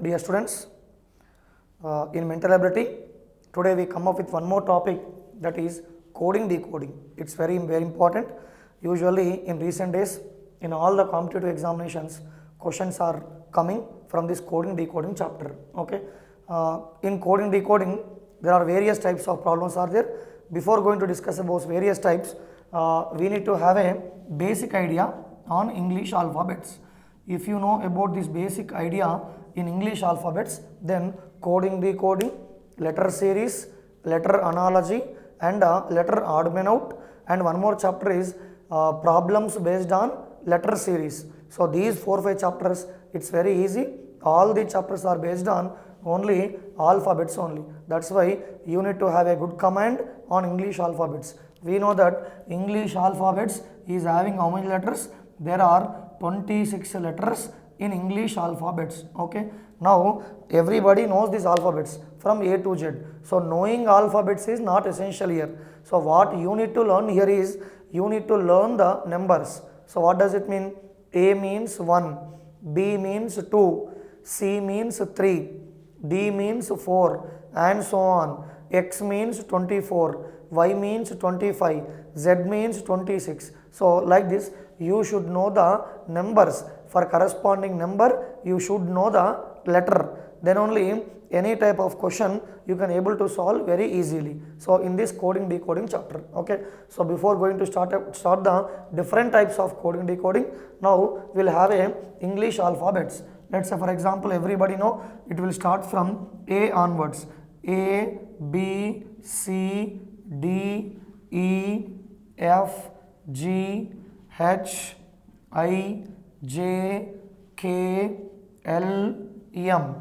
dear students. In mental ability, today we come up with one more topic, that is coding decoding. It's very important. Usually in recent days, in all the competitive examinations, questions are coming from this coding decoding chapter. Okay. In coding decoding, there are various types of problems are there. Before going to discuss about various types, we need to have a basic idea on English alphabets. If you know about this basic idea in English alphabets, then coding decoding, letter series, letter analogy, and letter odd man out, and one more chapter is problems based on letter series. So these 4-5 chapters, it's very easy. All the chapters are based on only alphabets only. That's why you need to have a good command on English alphabets. We know that English alphabets is having how many letters? There are 26 letters in English alphabets. Okay. Now everybody knows these alphabets from A to Z. So knowing alphabets is not essential here. So what you need to learn here is you need to learn the numbers. So what does it mean? A means 1, B means 2, C means 3, D means 4, and so on. X means 24, Y means 25, Z means 26. So like this, you should know the numbers. For corresponding number, you should know the letter. Then only any type of question you can able to solve very easily. So in this coding decoding chapter. Okay. So before going to start the different types of coding decoding, now we'll have a English alphabets. Let's say for example, everybody know it will start from A onwards. A, B, C, D, E, F, G, H, I, J, K, L, M.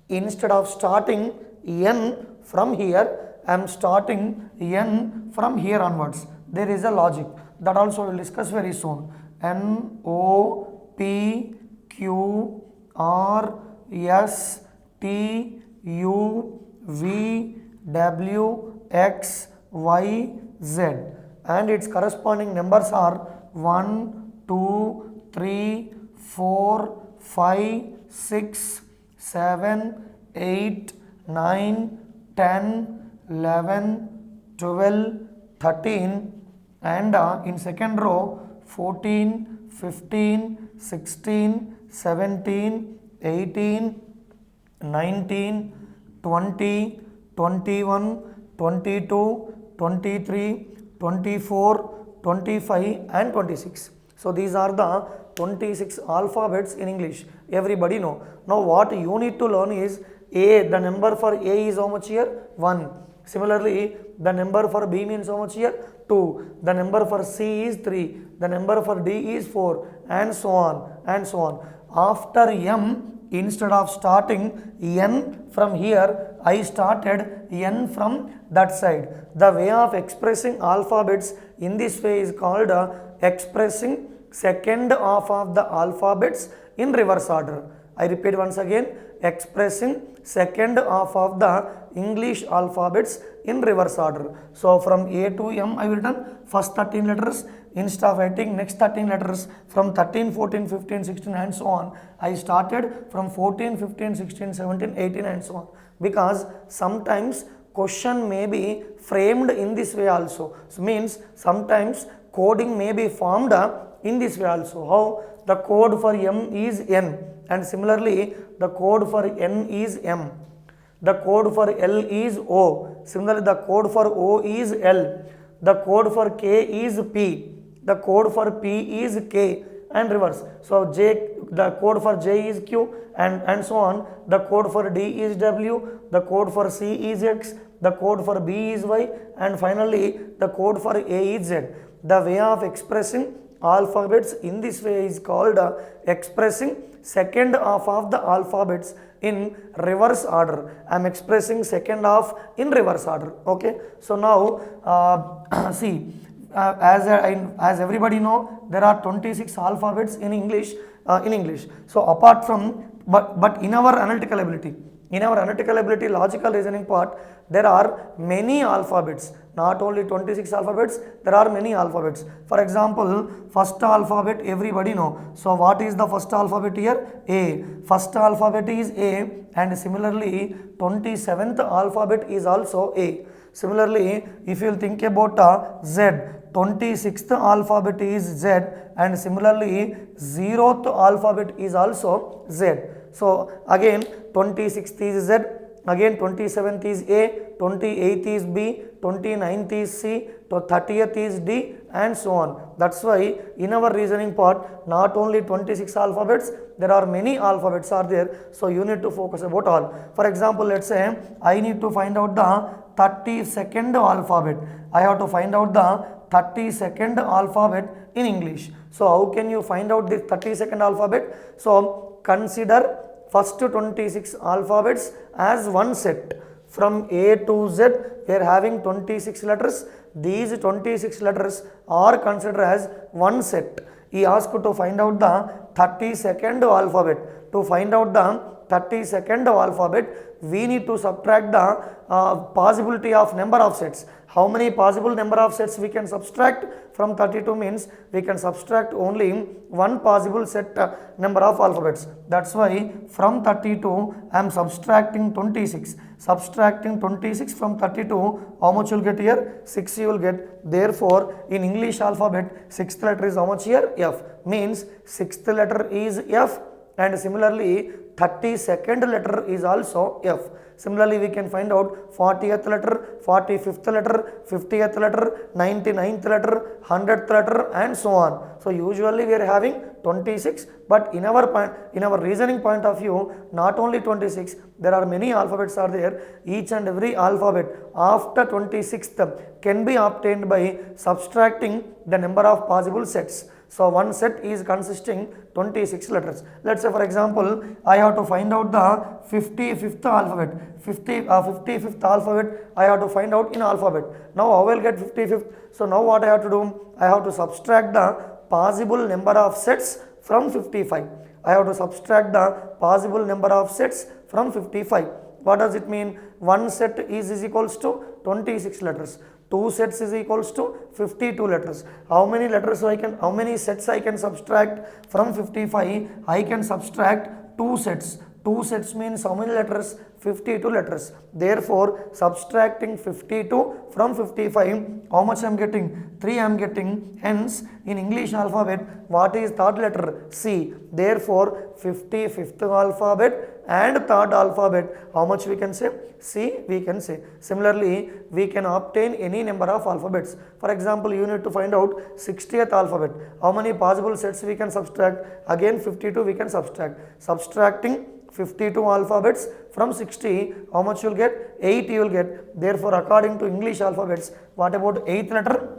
Instead of starting N from here, I am starting N from here onwards. There is a logic that also we will discuss very soon. N, O, P, Q, R, S, T, U, V, W, X, Y, Z. And its corresponding numbers are 1, 2, 3, 4, 5, 6, 7, 8, 9, 10, 11, 12, 13, and in second row 14, 15, 16, 17, 18, 19, 20, 21, 22, 23, 24, 25 and 26. So these are the 26 alphabets in English. Everybody know. Now what you need to learn is A. The number for A is how much here? 1. Similarly, the number for B means how much here? 2. The number for C is 3. The number for D is 4, and so on and so on. After M, instead of starting N from here, I started N from that side. The way of expressing alphabets in this way is called expressing second half of the alphabets in reverse order. I repeat once again, expressing second half of the English alphabets in reverse order. So from A to M, I will written first 13 letters. Instead of writing next 13 letters from 13, 14, 15, 16 and so on, I started from 14, 15, 16, 17, 18 and so on. Because sometimes question may be framed in this way also. So means sometimes coding may be formed in this way also. How? The code for M is N, and similarly the code for N is M. The code for L is O. Similarly the code for O is L. The code for K is P. The code for P is K, and reverse. So J, the code for J is Q, and so on. The code for D is W. The code for C is X. The code for B is Y, and finally the code for A is Z. The way of expressing alphabets in this way is called expressing second half of the alphabets in reverse order. I am expressing second half in reverse order. Okay. So now see, as everybody know, there are 26 alphabets in English. So apart from, but in our analytical ability, In our analytical ability, logical reasoning part, there are many alphabets, not only 26 alphabets, there are many alphabets. For example, first alphabet everybody know. So what is the first alphabet here? A. First alphabet is A, and similarly 27th alphabet is also A. Similarly, if you think about Z, 26th alphabet is Z, and similarly 0th alphabet is also Z. So again 26th is Z, again 27th is A, 28th is B, 29th is C, 30th is D, and so on. That's why in our reasoning part, not only 26 alphabets, there are many alphabets are there. So you need to focus about all. For example, let's say I need to find out the 32nd alphabet. I have to find out the 32nd alphabet in English. So how can you find out this 32nd alphabet? So consider first 26 alphabets as one set. From A to Z, we are having 26 letters. These 26 letters are considered as one set. He asked to find out the 32nd alphabet. To find out the 32nd alphabet, we need to subtract the possibility of number of sets. How many possible number of sets we can subtract from 32 means we can subtract only one possible set number of alphabets. That's why from 32 I am subtracting 26. Subtracting 26 from 32, how much you will get here? 6 you will get. Therefore, in English alphabet, 6th letter is how much here? F. Means 6th letter is F, and similarly 32nd letter is also F. Similarly, we can find out 40th letter, 45th letter, 50th letter, 99th letter, 100th letter, and so on. So usually we are having 26, but in our reasoning point of view, not only 26, there are many alphabets are there. Each and every alphabet after 26th can be obtained by subtracting the number of possible sets. So one set is consisting 26 letters. Let's say for example, I have to find out the 55th alphabet. 55th alphabet I have to find out in alphabet. Now I will get 55th. So now what I have to do? I have to subtract the possible number of sets from 55. I have to subtract the possible number of sets from 55. What does it mean? One set is equals to 26 letters. 2 sets is equals to 52 letters. How many sets I can subtract from 55? I can subtract 2 sets. 2 sets means how many letters? 52 letters. Therefore, subtracting 52 from 55, how much I am getting? 3 I am getting. Hence, in English alphabet, what is third letter? C. Therefore, 55th alphabet and third alphabet, how much we can say? C we can say. Similarly, we can obtain any number of alphabets. For example, you need to find out 60th alphabet. How many possible sets we can subtract? Again 52 we can subtract. Subtracting 52 alphabets from 60, how much you will get? 8 you will get. Therefore, according to English alphabets, what about 8th letter?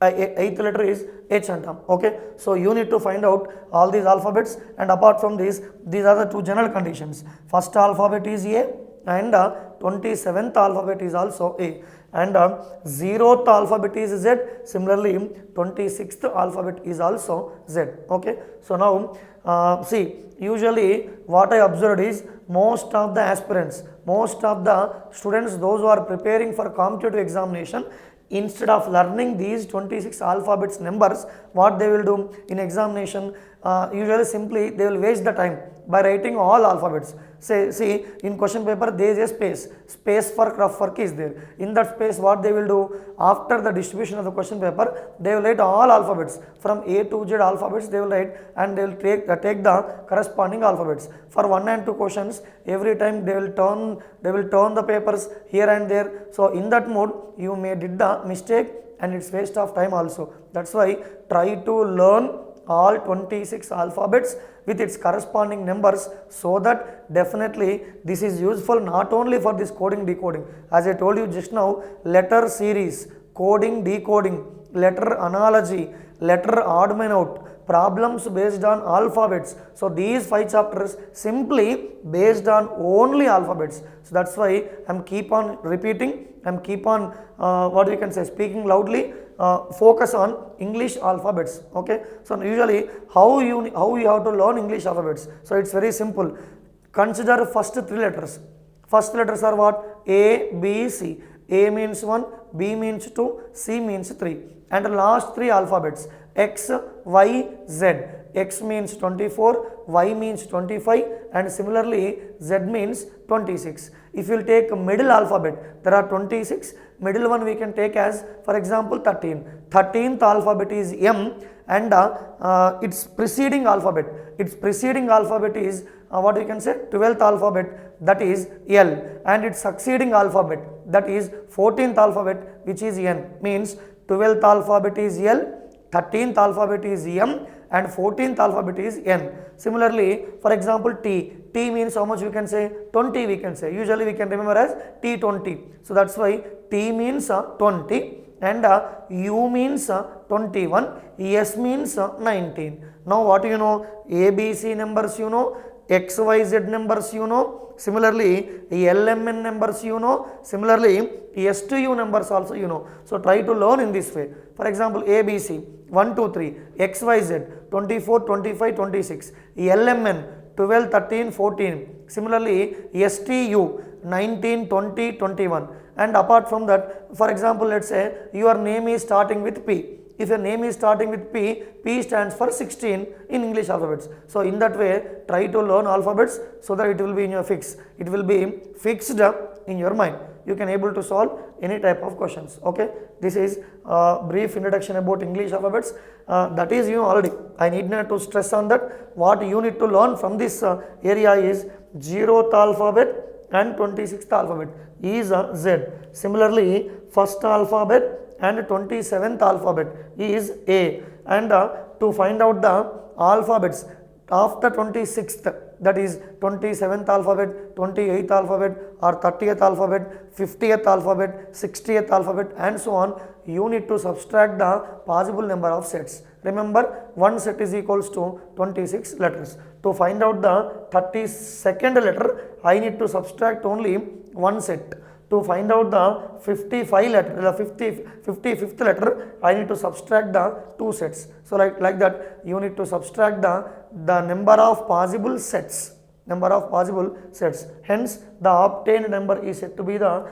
8th letter is H antam. Okay, so you need to find out all these alphabets, and apart from these are the two general conditions. First alphabet is A, and 27th alphabet is also A, and 0th alphabet is Z. Similarly, 26th alphabet is also Z. Okay, so now see, usually what I observed is most of the aspirants, most of the students, those who are preparing for competitive examination, instead of learning these 26 alphabets numbers, what they will do in examination, usually simply they will waste the time by writing all alphabets. See, in question paper there is a space for rough work is there. In that space, what they will do, after the distribution of the question paper, they will write all alphabets from A to Z alphabets they will write, and they will take the corresponding alphabets. For 1 and 2 questions, every time they will turn the papers here and there. So in that mode, you may did the mistake, and it's waste of time also. That's why try to learn all 26 alphabets with its corresponding numbers, so that definitely this is useful not only for this coding decoding. As I told you just now, letter series, coding decoding, letter analogy, letter odd man out, problems based on alphabets. So these 5 chapters simply based on only alphabets. So that's why I'm keep on repeating, I'm keep on speaking loudly. Focus on English alphabets. Okay, so usually how you have to learn English alphabets. So it's very simple. Consider first three letters. First letters are what? A, B, C. A means 1, B means 2, C means 3. And the last three alphabets X, Y, Z. X means 24, Y means 25, and similarly Z means 26. If you will take middle alphabet, there are 26. Middle one we can take as, for example, 13. 13th alphabet is M, and its preceding alphabet is what we can say 12th alphabet, that is L, and its succeeding alphabet, that is 14th alphabet, which is N. Means 12th alphabet is L, 13th alphabet is M, and 14th alphabet is N. Similarly, for example, T means how much we can say? 20 we can say. Usually we can remember as T20. So that's why T means 20, and U means 21, S means 19. Now what you know? ABC numbers you know, XYZ numbers you know, similarly LMN numbers you know, similarly S to U numbers also you know. So try to learn in this way. For example, ABC 1, 2, 3, XYZ 24, 25, 26, LMN 12, 13, 14, similarly STU 19, 20, 21. And apart from that, for example, let's say your name is starting with P. If your name is starting with P, P stands for 16 in English alphabets. So in that way, try to learn alphabets so that it will be in your fix. It will be fixed in your mind. You can able to solve any type of questions. Okay, this is a brief introduction about English alphabets. That is you know already. I need not to stress on that. What you need to learn from this area is 0th alphabet and 26th alphabet is Z. Similarly, first alphabet and 27th alphabet is A, and to find out the alphabets after 26th, that is 27th alphabet, 28th alphabet, or 30th alphabet, 50th alphabet, 60th alphabet, and so on, you need to subtract the possible number of sets. Remember, one set is equals to 26 letters. To find out the 32nd letter, I need to subtract only one set. To find out the 55th letter, I need to subtract the two sets. So like that, you need to subtract the number of possible sets. Hence, the obtained number is said to be the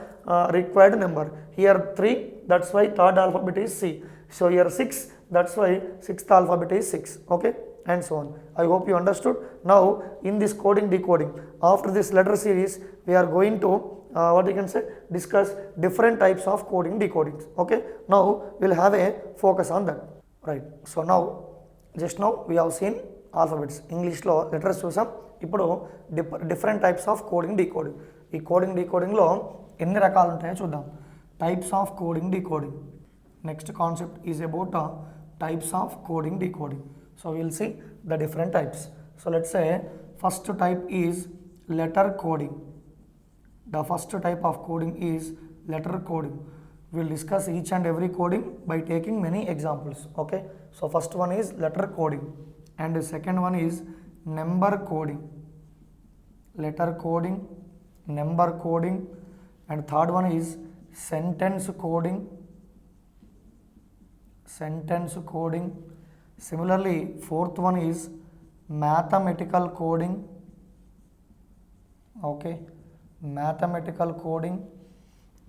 required number. Here 3, that's why third alphabet is C. So here 6, that's why sixth alphabet is 6. Okay, and so on. I hope you understood. Now, in this coding decoding, after this letter series, we are going to what you can say, discuss different types of coding decodings. Okay, now we'll have a focus on that. Right, so now just now we have seen alphabets, English lo letters chusam. Ippudu different types of coding decoding. Ee coding decoding lo enni rakalu untayo chuddam. Types of coding decoding. Next concept is about types of coding decoding. So we'll see the different types. So let's say first type is letter coding. The first type of coding is letter coding. We'll discuss each and every coding by taking many examples. Okay, so first one is letter coding, and the second one is number coding. Letter coding, number coding, and third one is sentence coding. Similarly, fourth one is mathematical coding. Okay, mathematical coding,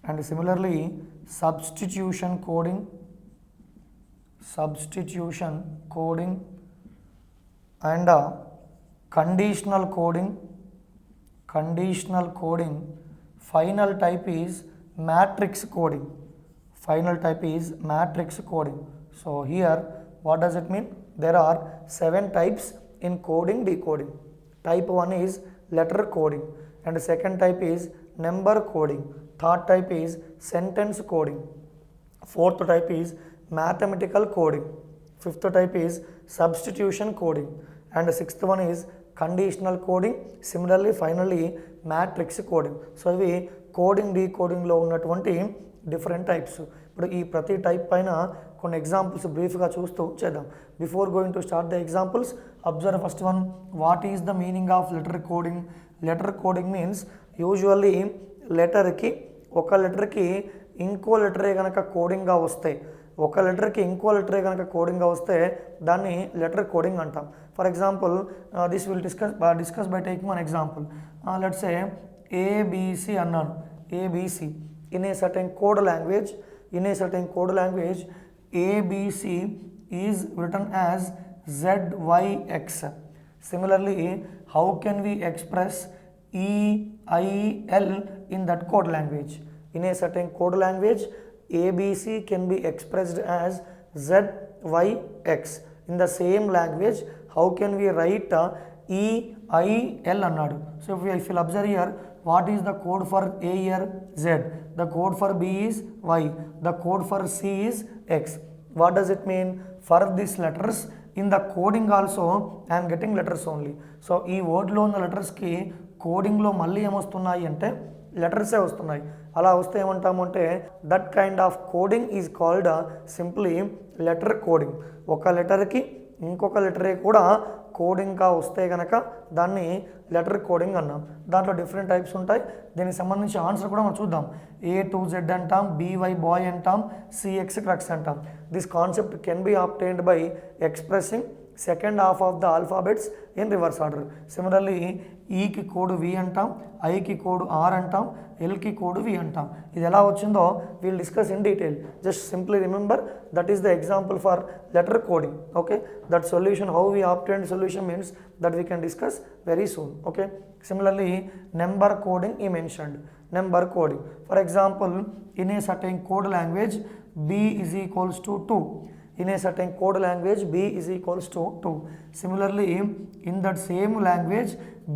and similarly substitution coding, and conditional coding. Final type is matrix coding. So here what does it mean? There are 7 types in coding decoding. Type 1 is letter coding, and second type is number coding, third type is sentence coding, fourth type is mathematical coding, fifth type is substitution coding, and sixth one is conditional coding. Similarly, finally matrix coding. So ఇవి coding డీకోడింగ్లో ఉన్నటువంటి different types. ఇప్పుడు ఈ ప్రతి type పైన కొన్ని examples బ్రీఫ్గా చూస్తూ చేద్దాం. Before going to start the examples, observe first one, what is the meaning of letter coding? Letter coding means usually లెటర్కి ఒక లెటర్కి ఇంకో లెటరే కనుక కోడింగ్గా వస్తే, ఒక లెటర్కి ఇంకో లెటరే కనుక కోడింగ్గా వస్తే దాన్ని లెటర్ కోడింగ్ అంటాం. For example, this will discuss by taking one example. Let's say ABC అన్నాను, ABC in a certain code language, ABC is written as ZYX. Similarly, how can we express EIL in that code language? In a certain code language, ABC can be expressed as ZYX. In the same language, how can we write EIL అన్నాడు. So if you'll observe here, what is the code for A here? Z. The code for B is Y. The code for C is X. What does it mean? For these letters, in the coding also, I am getting letters only. So ఈ వర్డ్లో ఉన్న లెటర్స్కి కోడింగ్లో మళ్ళీ ఏమొస్తున్నాయి అంటే లెటర్సే వస్తున్నాయి. అలా వస్తే ఏమంటాము అంటే that kind of coding is called simply letter coding. ఒక లెటర్కి ఇంకొక లెటరే కూడా కోడింగ్గా వస్తే కనుక దాన్ని లెటర్ కోడింగ్ అన్నాం. దాంట్లో డిఫరెంట్ టైప్స్ ఉంటాయి. దీనికి సంబంధించి ఆన్సర్ కూడా మనం చూద్దాం. A to Z అంటాం, BY బాయ్ అంటాం, CX క్రక్స్ అంటాం. This concept can be obtained by expressing second half of the alphabets in reverse order. Similarly ఈకి కోడ్ V అంటాం, ఐకి కోడ్ R అంటాం, ఎల్కి కోడ్ V అంటాం. ఇది ఎలా వచ్చిందో we'll discuss in detail. Just simply remember that is the example for letter coding. Okay, that solution how we obtain solution means that we can discuss very soon. Okay, similarly number coding he mentioned. Number coding, for example, in a certain code language B is equals to 2. In a certain code language B is equals to 2. Similarly, in that same language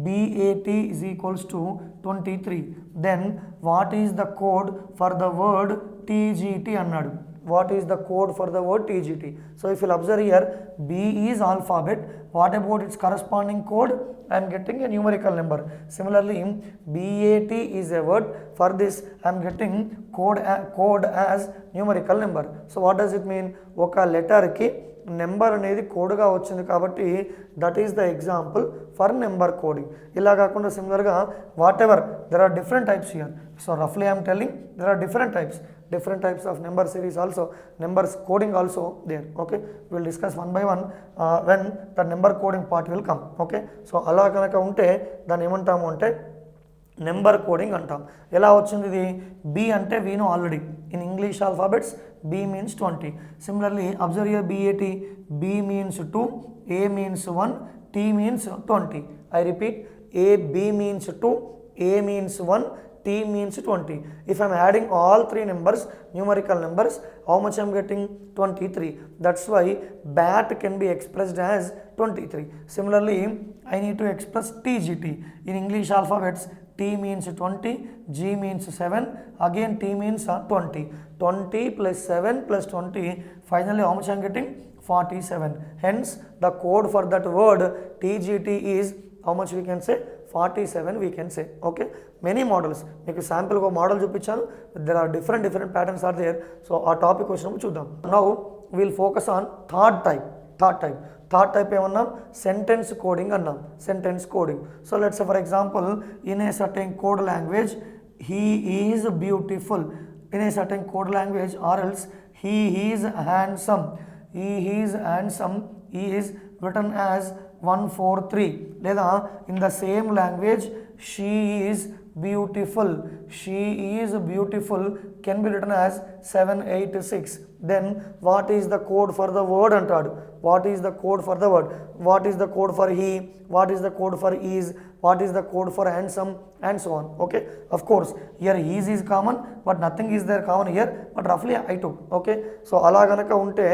BAT is equals to 23. Then what is the code for the word TGT అన్నాడు. What is the code for the word TGT? So if you'll observe here, B is alphabet. What about its corresponding code? I am getting a numerical number. Similarly, BAT is a word. For this, I am getting code as numerical number. So what does it mean? Oka letter ki number అనేది కోడ్గా వచ్చింది కాబట్టి that is the example for number coding. ఇలా కాకుండా సిమిలర్గా whatever there are different types here. So రఫ్లీ I'm telling there are different types of number series also, numbers coding also there. Okay, we will discuss one by one when the number coding part will come. Okay, so అలా కనుక ఉంటే దాన్ని ఏమంటాము అంటే number coding అంటాం. ఎలా వచ్చింది ఇది? B అంటే we know already. In English alphabets B means 20. Similarly, observe here BAT. B means 2, A means 1, T means 20. I repeat, B means 2, A means 1, T means 20. If I am adding all three numbers, numerical numbers, how much I am getting? 23. That's why BAT can be expressed as 23. Similarly, I need to express TGT. In English alphabets, T means 20, G means 7, again T means 20. 20 plus 7 plus 20, finally how much I am getting? 47. Hence, the code for that word TGT is how much we can say? 47 we can say. Okay, many models. మీకు sample ఒక model చూపించాను. there are different patterns are there. So ఆ topic వచ్చినప్పుడు చూద్దాం. Now we will focus on third type ఏమన్నాం? Sentence coding అన్నాం. Sentence coding. So let's for example in a certain code language he is beautiful. In a certain code language, or else he is handsome is written as 143. లేదా in the same language she is beautiful can be written as 786. Then what is the code for the word antadu? What is the code for the word? What is the code for he? What is the code for is? What is the code for handsome? And so on. Okay, of course here is common, but nothing is there common here, but roughly I took. Okay, so ala ganaka unte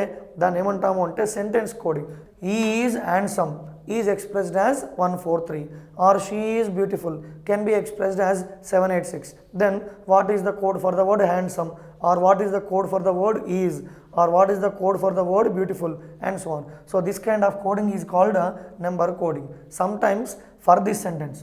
dan emantamu ante sentence coding. He is handsome is expressed as 143, or she is beautiful can be expressed as 786. Then what is the code for the word handsome, or what is the code for the word is, or what is the code for the word beautiful, and so on. So this kind of coding is called number coding. Sometimes for this sentence,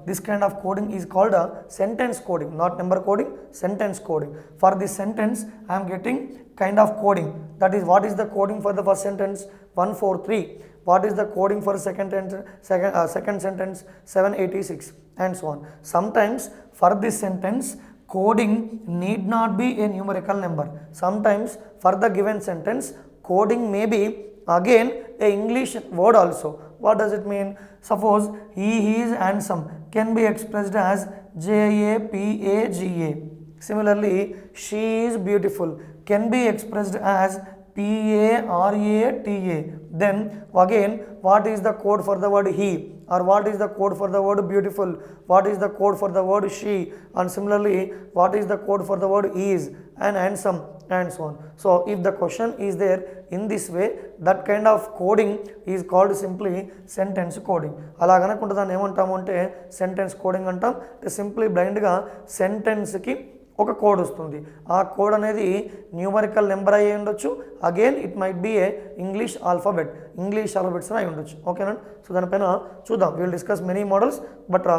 this kind of coding is called sentence coding, not number coding, sentence coding. For this sentence I am getting kind of coding. That is, what is the coding for the first sentence? 143. What is the coding for second sentence? 786, and so on. Sometimes for this sentence coding need not be a numerical number. Sometimes for the given sentence coding may be again a English word also. What does it mean? Suppose he is handsome can be expressed as JAPAGA. Similarly, she is beautiful can be expressed as PARATA. Then again, what is the code for the word he, or what is the code for the word beautiful, what is the code for the word she, and similarly what is the code for the word is and handsome, and so on. So if the question is there in this way, that kind of coding is called simply sentence coding. అలా కనుకుంటే దాన్ని ఏమంటాము అంటే sentence coding అంటాం. Simply బ్లైండ్గా సెంటెన్స్కి ఒక code వస్తుంది. ఆ code అనేది న్యూమరికల్ నెంబర్ అయ్యి ఉండొచ్చు, again it might be A English alphabets అయి ఉండొచ్చు. ఓకేనా? సో దానిపైన చూద్దాం. Will discuss many models, but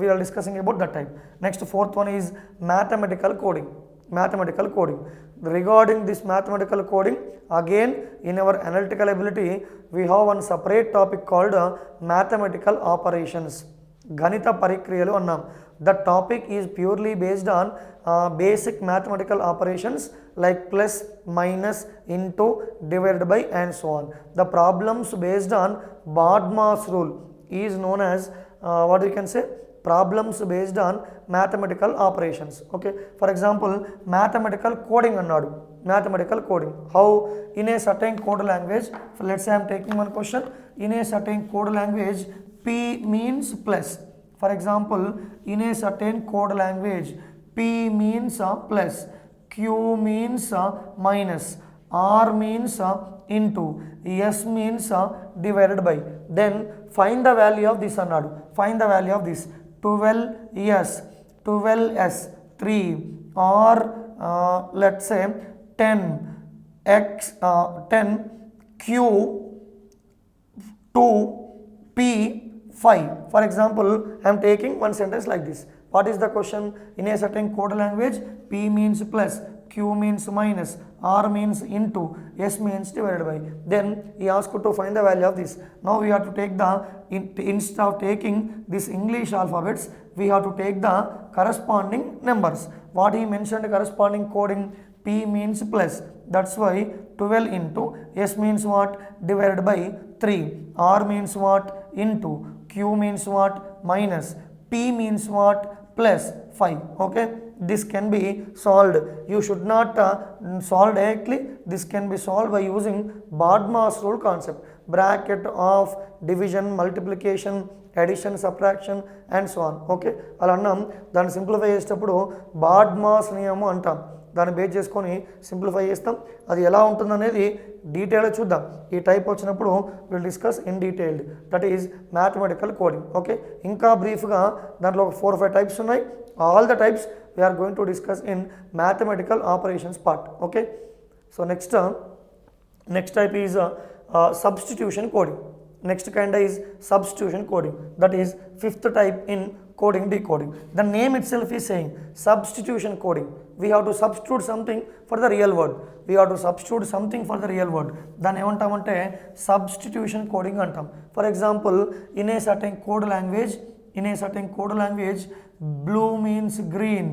we are discussing about that type. Next, fourth one is mathematical coding. Regarding this mathematical coding, again in our analytical ability we have one separate topic called mathematical operations. గణిత పరిక్రియలు అన్నాం. The topic is purely based on basic mathematical operations like plus, minus, into, divided by, and so on. The problems based on Bodmas rule is known as what we can say, problems based on mathematical operations. Okay, for example, mathematical coding annadu. Mathematical coding, how in a certain code language, let's say I am taking one question. In a certain code language, P means plus. For example, in a certain code language, P means plus, Q means minus, R means into, S means divided by. Then find the value of this annadu. Find the value of this. 12s 3, or let's say 10 Q 2 P 5. For example, I am taking one sentence like this. What is the question? In a certain code language, P means plus, Q means minus, R means into, S means divided by. Then he asked to find the value of this. Now we have to take the, instead of taking this English alphabets, we have to take the corresponding numbers. What he mentioned corresponding coding, P means plus, that's why 12 into, S means what, divided by 3, R means what, into, Q means what, minus, P means what, plus 5. Okay, this can be solved. You should not solve directly. This can be solved by using Bodmas rule concept, bracket of division, multiplication, addition, subtraction, and so on. Okay, అలా అన్నాం. దాన్ని simplify చేసేటప్పుడు BODMAS నియమం అంటాం. దాన్ని base చేసుకొని simplify చేస్తాం. అది ఎలా ఉంటుందనేది డీటెయిల్గా చూద్దాం. ఈ టైప్ వచ్చినప్పుడు will discuss in detailed, that is mathematical coding. Okay, ఇంకా బ్రీఫ్గా దాంట్లో 4 or 5 టైప్స్ ఉన్నాయి. All the types we are going to discuss in mathematical operations part. Okay, so next type is substitution coding. Next kind is substitution coding, that is 5th type in coding decoding. The name itself is saying substitution coding. We have to substitute something for the real world. దాన్ని ఏమంటామంటే substitution coding అంటాం. For example, in a certain code language, blue means green,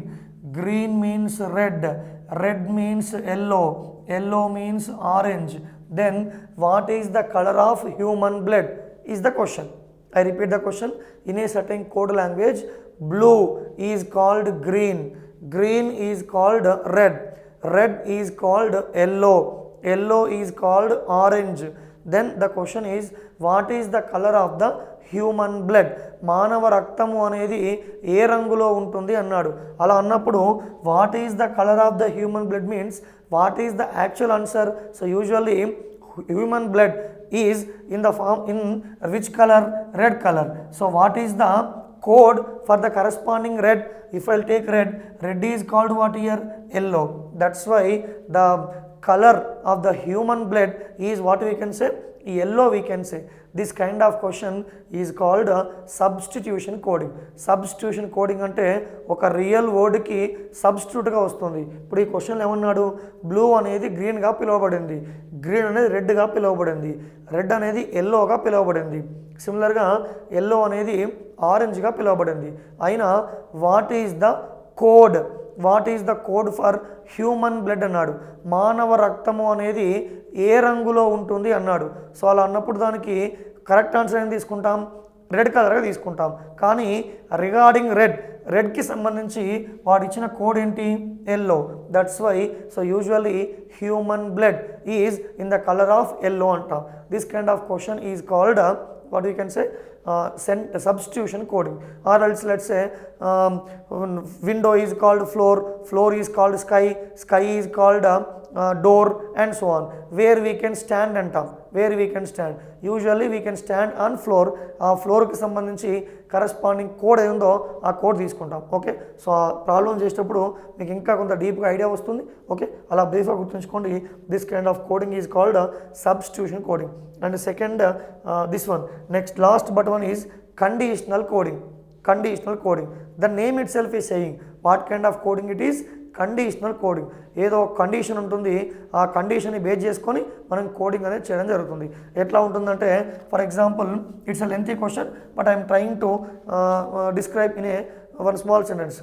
green means red, red means yellow, yellow means orange. Then what is the color of human blood is the question. I repeat the question. In a certain code language, blue is called green, green is called red, red is called yellow, yellow is called orange. Then the question is, what is the color of the human blood, మానవ రక్తము అనేది ఏ రంగులో ఉంటుంది అన్నాడు. అలా అన్నప్పుడు what is the colour of the human blood means what is the actual answer. So usually human blood is in the form in which colour? Red colour. So what is the code for the corresponding red? If I'll take red, red is called what here? Yellow. That's why the color of the human blood is what we can say? Yellow we can say. This kind of question is called substitution coding. Substitution coding అంటే ఒక real వర్డ్కి సబ్స్టిట్యూట్గా వస్తుంది. ఇప్పుడు ఈ క్వశ్చన్లో ఏమన్నాడు? Blue అనేది గ్రీన్గా పిలువబడింది, green అనేది రెడ్గా పిలువబడింది, రెడ్ అనేది ఎల్లోగా పిలువబడింది, సిమిలర్గా ఎల్లో అనేది ఆరెంజ్గా పిలువబడింది. అయినా what is the code? What is the code for human blood అన్నాడు. మానవ రక్తము అనేది ఏ రంగులో ఉంటుంది అన్నాడు. సో అలా అన్నప్పుడు దానికి కరెక్ట్ ఆన్సర్ ఏం తీసుకుంటాం, రెడ్ కలర్గా తీసుకుంటాం. కానీ రిగార్డింగ్ రెడ్కి సంబంధించి వాడు ఇచ్చిన కోడ్ ఏంటి, yellow. That's why so usually human blood is in the colour of yellow అంటాం. This kind of question is called what you can say substitution coding, or else let's say window is called floor is called sky is called door and so on. Where we can stand antam, where we can stand, usually we can stand on floor. ఆ ఫ్లోర్కి సంబంధించి corresponding code ఏముందో ఆ code తీసుకుంటాం. Okay, so ఆ problem చేసేటప్పుడు మీకు ఇంకా కొంత డీప్గా ఐడియా వస్తుంది. ఓకే, అలా బ్రీఫ్గా గుర్తుంచుకోండి. This kind of coding is called substitution coding. And second this one, next last but one is conditional coding. The name itself is saying what kind of coding it is, conditional coding. ఏదో condition ఉంటుంది, ఆ కండిషన్ని base చేసుకొని మనం coding అనేది చేయడం జరుగుతుంది. ఎట్లా ఉంటుందంటే for example it's a lengthy question but I'm trying to describe in a one small sentence.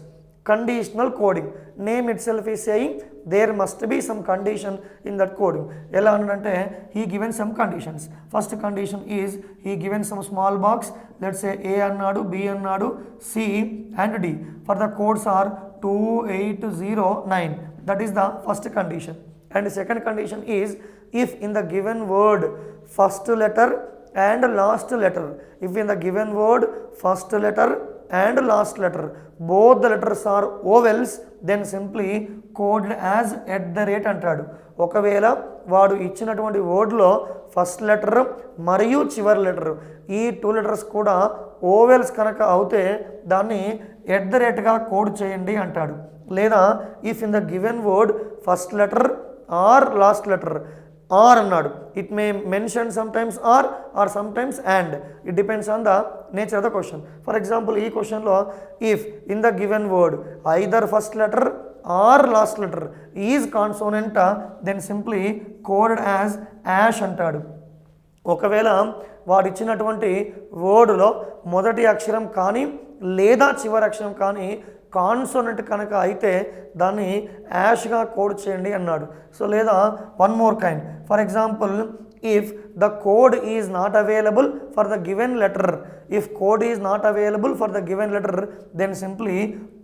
Conditional coding name itself is saying there must be some condition in that coding. ఎలా అంటే he given some conditions. First condition is he given some small box, let's say A అన్నాడు, B అన్నాడు, C and D. For the codes are 2809. that is the first condition. And second condition is if in the given word first letter and last letter, if in the given word first letter and last letter both the letters are vowels, then simply coded as @ ఒకవేళ వాడు ఇచ్చినటువంటి వర్డ్లో first letter మరియు చివరి letter ఈ 2 letters కూడా vowels కనుక అవుతే దాన్ని @ కోడ్ చేయండి అంటాడు. లేదా if in the given word first letter or last letter or అన్నాడు, it may mention sometimes or sometimes and, it depends on the nature of the question. For example ఈ క్వశ్చన్లో if in the given word either first letter or last letter is consonant then simply coded as hash అంటాడు. ఒకవేళ వాడు ఇచ్చినటువంటి వర్డ్లో మొదటి అక్షరం కానీ లేదా చివరి అక్షరం కానీ కాన్సోనెంట్ కనుక అయితే దాన్ని యాష్గా కోడ్ చేయండి అన్నాడు. సో లేదా one more kind, for example if the code is not available for the given letter, if code is not available for the given letter then simply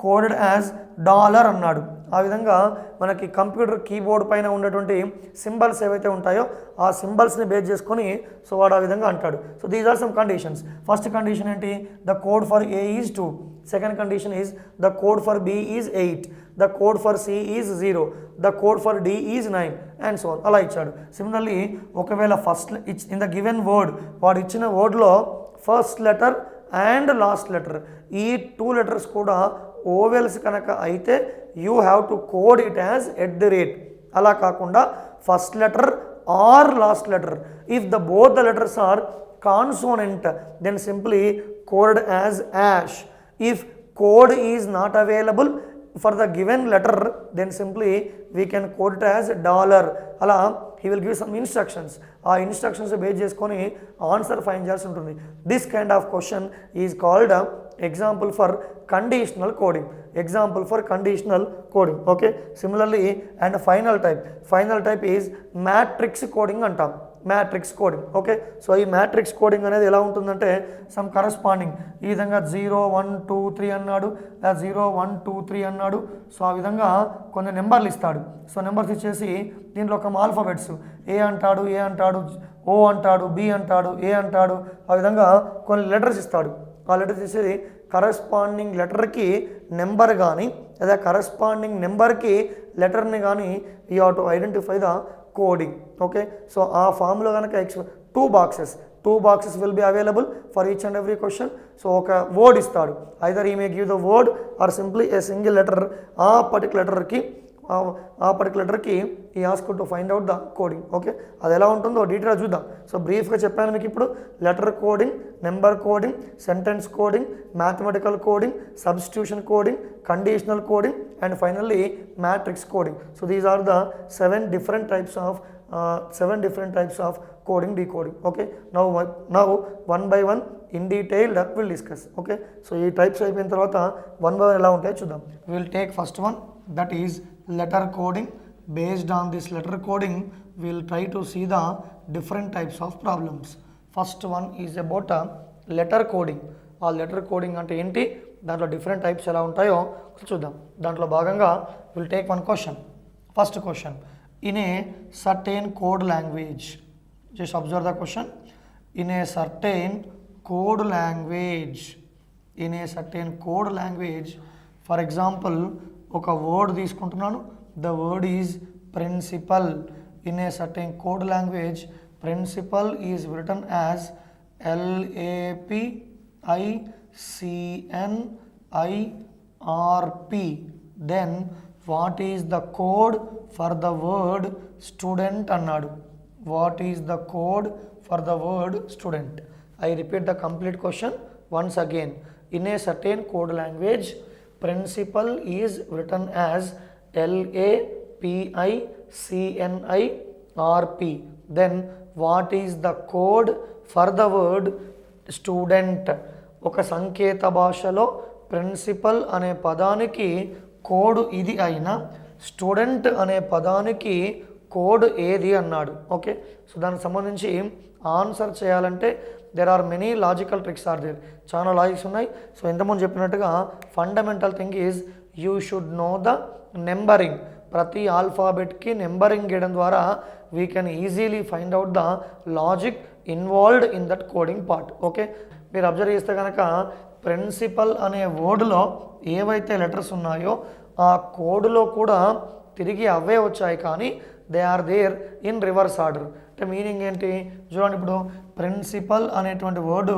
coded as $. అన్నాడు. ఆ విధంగా మనకి కంప్యూటర్ కీబోర్డ్ పైన ఉన్నటువంటి symbols ఏవైతే ఉంటాయో ఆ సింబల్స్ని base చేసుకొని సో వాడు ఆ విధంగా అంటాడు. So these are some conditions. First condition ఏంటి, the code for A is 2. Second condition is the code for B is 8, the code for C is 0, the code for D is 9 and so అలా ఇచ్చాడు. Similarly ఒకవేళ first in the given word వాడు ఇచ్చిన వర్డ్లో first letter and last letter ఈ 2 letters కూడా vowels కనుక అయితే you have to code it as @ అలా కాకుండా first letter or last letter if the both the letters are consonant then simply coded as hash. If code is not available for the given letter then simply we can code it as $. అలా he will give some instructions. ఆ instructions base చేసుకొని answer find చేయాల్సి ఉంటుంది. This kind of question is called example for conditional coding. Example for conditional coding. Okay, similarly and final type is matrix coding అంటాం. Matrix coding. Okay, so ఈ matrix coding అనేది ఎలా ఉంటుందంటే some corresponding ఈ విధంగా 0 1 2 3 అన్నాడు, 0 1 2 3 అన్నాడు. సో ఆ విధంగా కొన్ని నెంబర్లు ఇస్తాడు. సో నెంబర్స్ ఇచ్చేసి దీంట్లో ఒక ఆల్ఫాబెట్స్ ఏ అంటాడు, ఓ అంటాడు, బి అంటాడు, ఏ అంటాడు, ఆ విధంగా కొన్ని లెటర్స్ ఇస్తాడు. ఆ లెటర్స్ ఇచ్చేది కరస్పాండింగ్ లెటర్కి నెంబర్ కానీ లేదా కరస్పాండింగ్ నెంబర్కి లెటర్ని కానీ you have to identify the coding. Okay, so ఆ ఫామ్లో కనుక 2 boxes will be available for each and every question. So ఒక వర్డ్ ఇస్తాడు, ఐదర్ ఈ may give the word or simply a single letter. ఆ పర్టికులర్ లెటర్కి ఈ ask to find out the coding. Okay, అది ఎలా ఉంటుందో డీటెయిల్గా చూద్దాం. సో బ్రీఫ్గా చెప్పాను మీకు ఇప్పుడు letter coding, number coding, sentence coding, mathematical coding, substitution coding, conditional coding and finally matrix coding. So these are the 7 different types of coding, decoding. Okay, now one by one in detail we'll discuss. Okay, so ఈ types అయిపోయిన తర్వాత one by one ఎలా ఉంటాయో చూద్దాం. We will take first one that is letter coding. Based on this letter coding, we'll try to see the different types of problems. First one is about a letter coding. ఆ letter coding అంటే ఏంటి, దాంట్లో different types ఎలా ఉంటాయో చూద్దాం. దాంట్లో భాగంగా will take one question. First question, in a certain code language, just observe the question. In a certain code language, in a certain code language, for example ఒక word తీసుకుంటున్నాను, the word is principal. In a certain code language, principal is written as LAPICNIRP. Then what is the code for the word student అన్నాడు. What is the code for the word student? I repeat the complete question once again. In a certain code language, principal is written as LAPICNIRP. Then what is the code for the word student? ఒక సంకేత భాషలో principal అనే పదానికి code ఇది అయినా student అనే పదానికి code ఏది అన్నాడు. ఓకే, సో దానికి సంబంధించి ఆన్సర్ చేయాలంటే there are many logical tricks are there, చాలా లాజిక్స్ ఉన్నాయి. సో ఇంతకుముందు చెప్పినట్టుగా fundamental thing is you should know the numbering. ప్రతి ఆల్ఫాబెట్కి నెంబరింగ్ చేయడం ద్వారా we can easily find out the logic involved in that coding part. Okay, మీరు observe చేస్తే కనుక ప్రిన్సిపల్ అనే వర్డ్లో ఏవైతే లెటర్స్ ఉన్నాయో ఆ కోడ్లో కూడా తిరిగి అవే వచ్చాయి, కానీ they are there in reverse order. అంటే మీనింగ్ ఏంటి చూడండి, ఇప్పుడు ప్రిన్సిపల్ అనేటువంటి వర్డు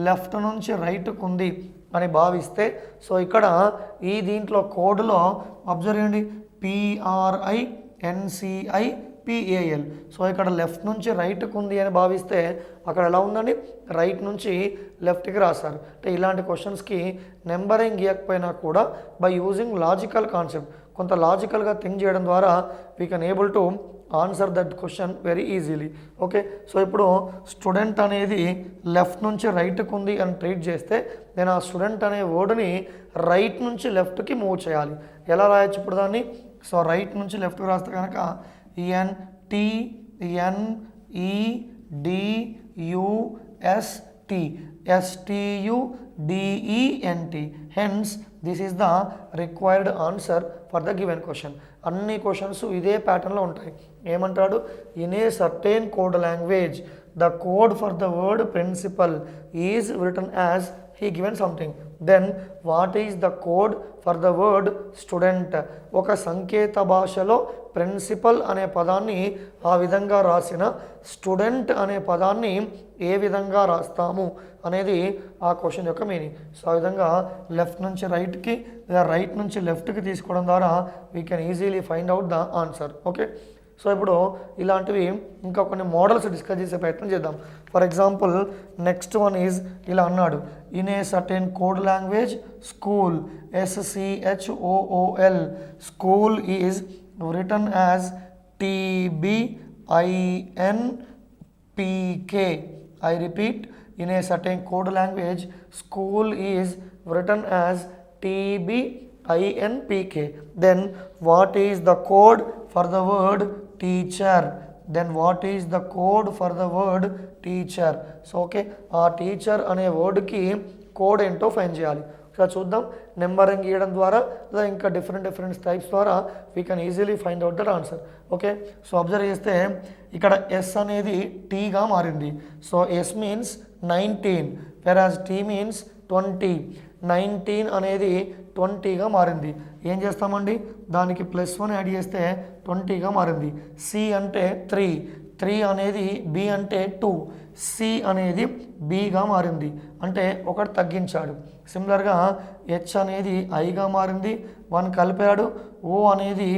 లెఫ్ట్ నుంచి రైట్కు ఉంది అని భావిస్తే, సో ఇక్కడ ఈ దీంట్లో కోడ్లో అబ్జర్వ్ చేయండి, PRINCIPAL. సో ఇక్కడ లెఫ్ట్ నుంచి రైట్కు ఉంది అని భావిస్తే అక్కడ ఎలా ఉందండి, రైట్ నుంచి లెఫ్ట్కి రాశారు. అంటే ఇలాంటి క్వశ్చన్స్కి నెంబరింగ్ ఇవ్వకపోయినా కూడా బై యూజింగ్ లాజికల్ కాన్సెప్ట్, కొంత లాజికల్గా థింక్ చేయడం ద్వారా we can able to answer that question very easily. Okay, so ఇప్పుడు స్టూడెంట్ అనేది లెఫ్ట్ నుంచి రైట్కు ఉంది అని ట్రీట్ చేస్తే నేను ఆ స్టూడెంట్ అనే వర్డ్ని రైట్ నుంచి లెఫ్ట్కి మూవ్ చేయాలి. ఎలా రాయొచ్చు ఇప్పుడు దాన్ని? సో రైట్ నుంచి లెఫ్ట్కి రాస్తే కనుక NTNEDUST, hence this is the required answer for the given question. అన్ని క్వశ్చన్స్ ఇదే ప్యాటర్న్లో ఉంటాయి. ఏమంటాడు, in a certain code language the code for the word principal is written as he given something, then what is the code for the word student? ఒక సంకేత భాషలో principal అనే పదాన్ని ఆ విధంగా రాసిన స్టూడెంట్ అనే పదాన్ని ఏ విధంగా రాస్తాము అనేది ఆ క్వశ్చన్ యొక్క మీనింగ్. సో ఆ విధంగా లెఫ్ట్ నుంచి రైట్కి లేదా రైట్ నుంచి లెఫ్ట్కి తీసుకోవడం ద్వారా we can easily find out the answer. Okay, so ఇప్పుడు ఇలాంటివి ఇంకా కొన్ని మోడల్స్ డిస్కస్ చేసే ప్రయత్నం చేద్దాం. For example next one is ఇలా అన్నాడు, in a certain code language school, SCHOOL, school is written as TBINPK. I repeat, in a certain code language school is written as TBINPK. Then what is the code for the word teacher? Then what is the code for the word teacher? So okay, ఆ teacher అనే వర్డ్కి code ఏంటో find చేయాలి. ఒకసారి చూద్దాం. Numbering ఇవ్వడం ద్వారా లేదా ఇంకా డిఫరెంట్ టైప్స్ ద్వారా we can easily find out that answer. Okay, so observe చేస్తే ఇక్కడ ఎస్ అనేది టీగా మారింది. సో ఎస్ మీన్స్ 19, వెరాజ్ టీ మీన్స్ 20. 19 అనేది 20గా మారింది. ఏం చేస్తామండి, దానికి +1 యాడ్ చేస్తే 20గా మారింది. సి అంటే 3 అనేది బి అంటే 2, సి అనేది బిగా మారింది, అంటే ఒకటి తగ్గించాడు. సిమిలర్గా హెచ్ అనేది ఐగా మారింది, 1 కలిపాడు. ఓ అనేది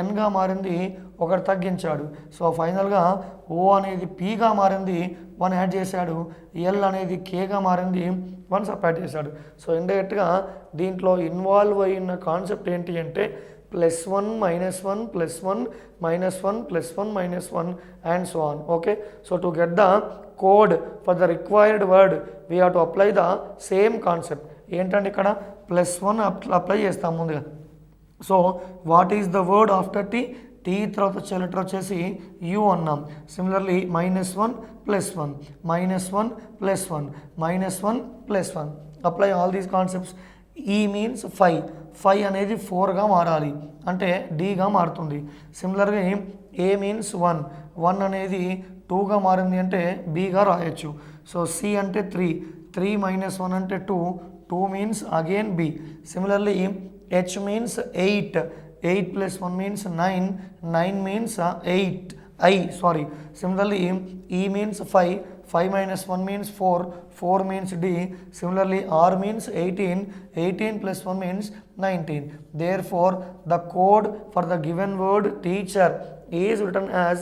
ఎన్గా మారింది, ఒకటి తగ్గించాడు. సో ఫైనల్గా ఓ అనేది పీగా మారింది, 1 యాడ్ చేశాడు. ఎల్ అనేది కేగా మారింది, 1 సబ్ట్రాక్ట్ చేశాడు. సో ఇండైరెక్ట్గా దీంట్లో ఇన్వాల్వ్ అయిన కాన్సెప్ట్ ఏంటి అంటే +1 -1 +1 -1 +1 -1 and so on. Okay, so to get the code for the required word we have to apply the same concept. ఏంటంటే ఇక్కడ +1 అప్లై చేస్తాం ముందుగా. So what is the word after T? T తర్వాత వచ్చే letter వచ్చేసి U అన్నాం. Similarly -1 + 1 -1 + 1 -1 + 1 apply all these concepts. ఈ means 5, 5 అనేది 4గా మారాలి అంటే డీగా మారుతుంది. సిమిలర్గా ఏ మీన్స్ 1, 1 అనేది 2గా మారింది అంటే బీగా రాయొచ్చు. సో సి అంటే 3, 3 - 1 అంటే 2, 2 means again B. Similarly H means 8, 8 + 1 means 9, 9 means 8 I. Similarly E means 5, 5 - 1 means 4, 4 means D. Similarly R means 18, 18 + 1 means 19. Therefore the code for the given word teacher is written as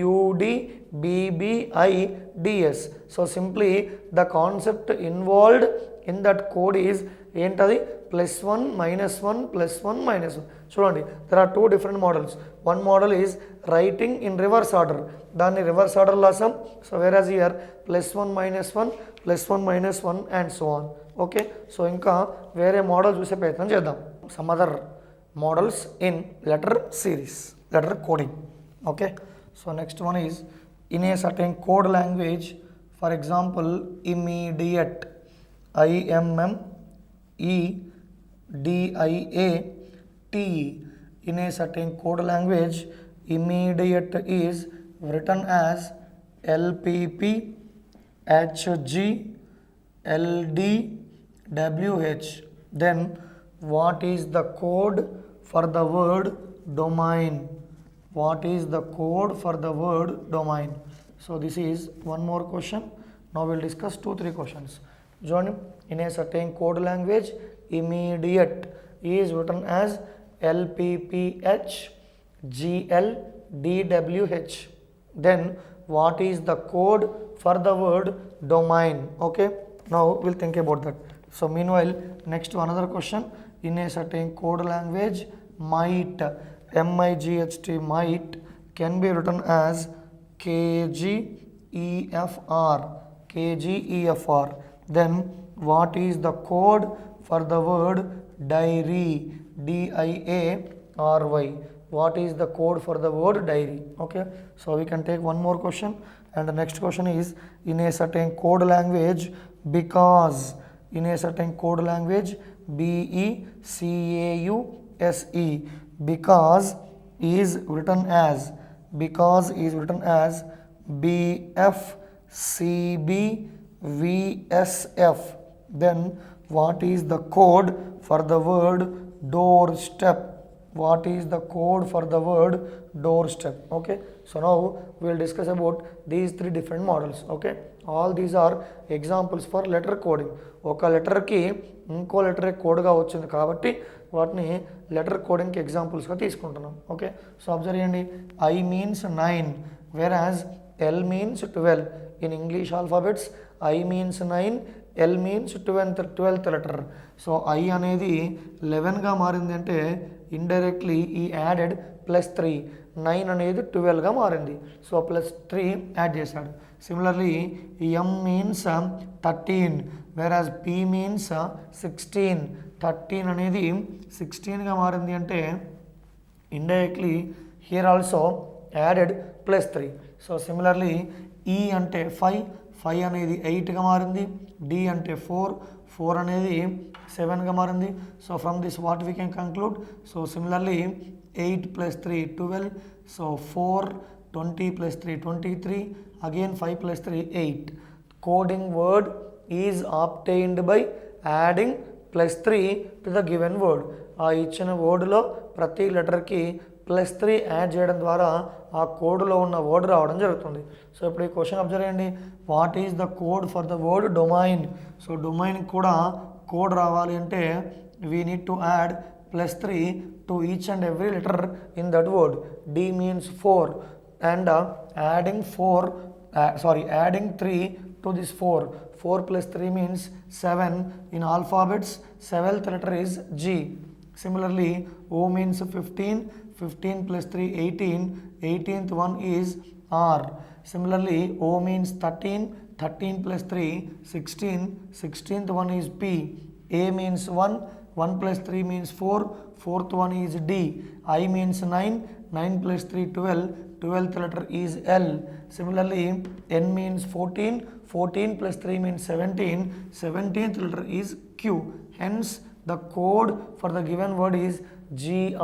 UDBBIDS. So simply the concept involved in that code is ఏంటది +1 -1 +1 -1. చూడండి, there are two different models. One model is writing in reverse order, దాన్ని reverse order రాసాం. So whereas here +1 -1 +1 -1 and so on. Okay, so ఇంకా వేరే model చూసే ప్రయత్నం చేద్దాం. Some other models in letter series, letter coding. Okay, so next one is in a certain code language, for example immediate, IMMEDIATE. In a certain code language, immediate is written as LPPHGLDWH. Then what is the code for the word domain? What is the code for the word domain? So this is one more question. Now we'll discuss 2-3 questions. Join in a certain code language, immediate is written as LPPHGLDWH. Then what is the code for the word domain? Okay, now we'll think about that. So meanwhile, next another question. In a certain code language, might, MIGHT, might can be written as KGEFR. Then what is the code for the word diary? DIARY. What is the code for the word diary? Okay, so we can take one more question, and the next question is in a certain code language, because. In a certain code language, BECAUSE, because is written as BFCBVSF. Then what is the code for the word doorstep? What is the code for the word doorstep? Okay, so now we will discuss about these 3 different models. Okay, all these are examples for letter coding. ఒక లెటర్కి ఇంకో letter కోడ్గా వచ్చింది కాబట్టి వాటిని letter కోడింగ్కి ఎగ్జాంపుల్స్గా తీసుకుంటున్నాం. Okay, so observe చేయండి. I means 9, whereas L means 12. In English alphabets, I means 9, L means 12th letter. So I అనేది 11గా మారింది అంటే ఇండైరెక్ట్లీ ఈ యాడెడ్ +3, 9 అనేది 12గా మారింది. సో +3 యాడ్ చేశాడు. Similarly M means 13, whereas P means 16. 13 అనేది 16గా మారింది అంటే indirectly here also added +3. So similarly E అంటే 5, 5 అనేది 8గా మారింది. D అంటే 4, 4 అనేది 7గా మారింది. So from this what we can conclude. So similarly 8 + 3 12. So 4, 20 + 3 23, again 5 + 3 8. Coding word is obtained by adding +3 to the given word. ఆ ఇచ్చిన వర్డ్లో ప్రతి లెటర్కి +3 యాడ్ చేయడం ద్వారా ఆ కోడ్లో ఉన్న వర్డ్ రావడం జరుగుతుంది. సో ఇప్పుడు ఈ క్వశ్చన్ అబ్జర్వ్ చేయండి. What is the code for the word domain? So డొమైన్కి కూడా కోడ్ రావాలి అంటే we need to add +3 to each and every letter in that word. D means 4 and adding 3 to this 4. 4 + 3 means 7. In alphabets, 7th letter is G. Similarly, O means 15. 15 + 3 18. 18th one is R. Similarly, O means 13. 13 + 3 16. 16th one is P. A means 1. 1 plus 3 means 4, fourth one is D, I means 9, 9 plus 3 12, 12th letter is L. Similarly, N means 14, 14 plus 3 means 17, 17th letter is Q. Hence, the code for the given word is GRPDLQ.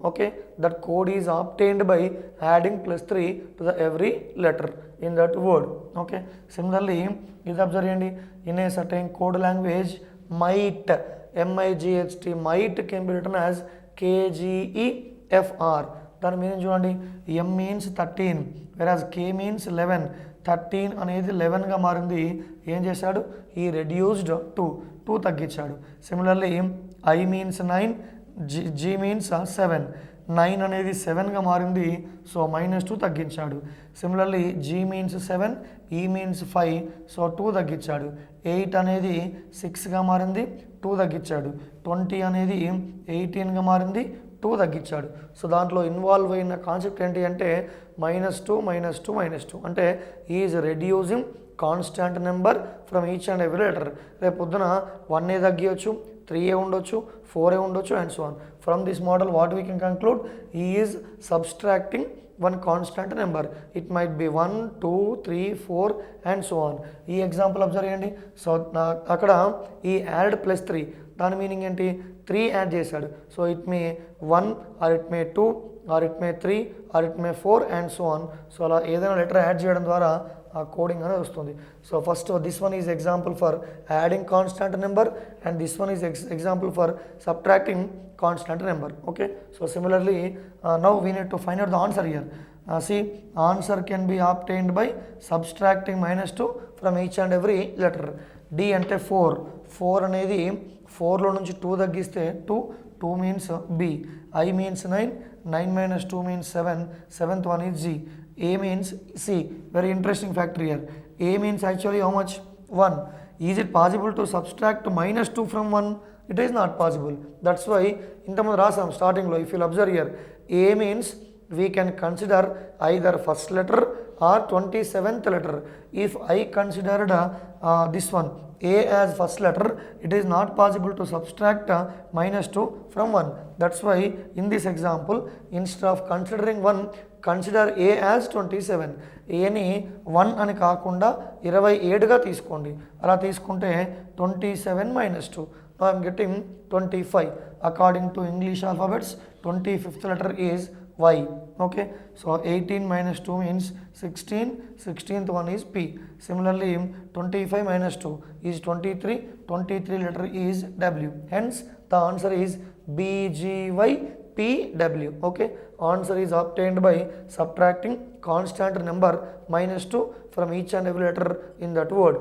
Okay, that code is obtained by adding plus 3 to the every letter in that word. Okay, similarly, is observed in a certain code language, might, MIGHT, might can be written as KGEFR. దాని meaning చూడండి, M means 13, whereas K means 11. 13 అనేది 11గా మారింది, ఏం చేశాడు, ఈ reduced 2 తగ్గించాడు. సిమిలర్లీ I means 9, G means 7, 9 అనేది 7గా మారింది, సో -2 తగ్గించాడు. సిమిలర్లీ G means 7, E means 5, so 2 తగ్గించాడు. 8 అనేది 6గా మారింది, 2 తగ్గించాడు. 20 అనేది 18గా మారింది, 2 తగ్గించాడు. సో దాంట్లో ఇన్వాల్వ్ అయిన కాన్సెప్ట్ ఏంటి అంటే -2 -2 -2 అంటే is reducing constant number from each and every letter. రేపు పొద్దున 1 తగ్గియచ్చు, 3 ఉండొచ్చు, 4 ఉండొచ్చు and so on. From this model what we can conclude, ఈ is subtracting one constant number. It might be 1, 2, 3, 4 and so on. ఈ example observe చేయండి. So అక్కడ ఈ add plus 3 దాని మీనింగ్ ఏంటి, 3 యాడ్ చేశాడు. So it may 1 or it may 2 or it may 3 or it may 4 and so on. So అలా ఏదైనా letter add చేయడం ద్వారా ఆ కోడింగ్ అనేది వస్తుంది. So first this one is example for adding constant number and this one is example for subtracting constant number. Okay, so similarly now we need to find out the answer here. See, answer can be obtained by subtracting -2 from each and every letter. D అంటే 4 అనేది 4లో నుంచి 2 తగ్గిస్తే 2 means B, I means 9, 9 minus 2 means 7, 7th one is G, A means C. Very interesting fact here. A means actually how much, 1. Is it possible to subtract -2 from 1? It is not possible. That's why ఇంతకుముందు రాసాం స్టార్టింగ్లో. If you'll observe here, A means we can consider either first letter or 27th letter. If I considered this one A as first letter, it is not possible to subtract -2 from 1. That's why in this example, instead of considering 1, consider A as 27. Aని 1 అని కాకుండా 27గా తీసుకోండి. అలా తీసుకుంటే 27 -2. Now I am getting 25. According to English alphabets, 25th letter is Y. Okay, so 18 minus 2 means 16, 16th one is P. Similarly, 25 minus 2 is 23, 23 letter is W. Hence, the answer is BGYPW. Okay, answer is obtained by subtracting constant number -2 from each and every letter in that word.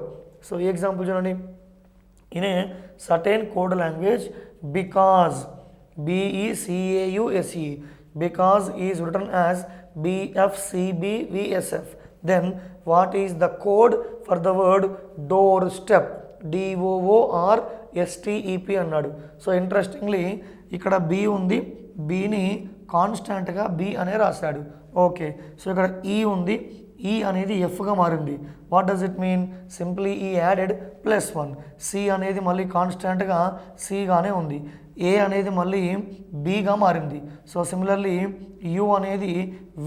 So, ఈ example చూడండి. In a certain code language, because BECAUSE, because is written as BFCBVSF, then what is the code for the word doorstep? DOORSTEP అన్నాడు. So interestingly ఇక్కడ B ఉంది, Bని కాన్స్టాంట్గా B అనే రాశాడు. Okay, so ఇక్కడ E ఉంది, E అనేది Fగా మారింది. What does it mean, simply ఈ యాడెడ్ +1. C అనేది మళ్ళీ కాన్స్టాంట్గా Cగానే ఉంది. A అనేది మళ్ళీ Bగా మారింది. సో సిమిలర్లీ U అనేది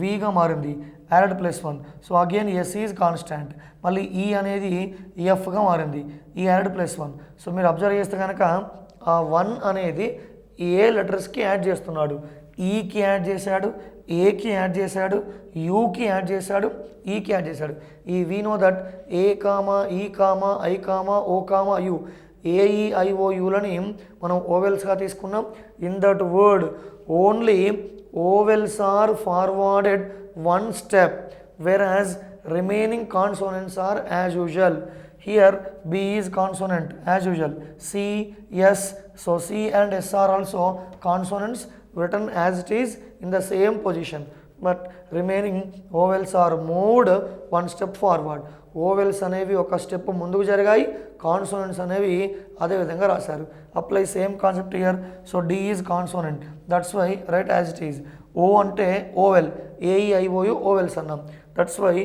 Vగా మారింది, added +1. So again S is constant. మళ్ళీ E అనేది Fగా మారింది, ఈ యాడెడ్ +1. సో మీరు అబ్జర్వ్ చేస్తే కనుక ఆ 1 అనేది ఏ లెటర్స్కి యాడ్ చేస్తున్నాడు, ఈకి యాడ్ చేశాడు, ఏకి యాడ్ చేశాడు, యూకి యాడ్ చేశాడు, ఈకి యాడ్ చేశాడు. ఈ we know that A comma E comma I comma O comma U, ఏఈఐఓయులని మనం ఓవెల్స్గా తీసుకున్నాం. In that word only vowels are forwarded 1 step, whereas remaining consonants are as usual. Here B is consonant as usual, C, S, so C and S are also consonants written as it is in the same position, but remaining vowels are moved 1 step forward. Vowels అనేవి ఒక step ముందుకు జరిగాయి, consonants అనేవి అదే విధంగా రాశారు. Apply same concept here. So D is consonant, that's why write as it is. O అంటే vowel, A E I O U vowels అన్నాం, that's why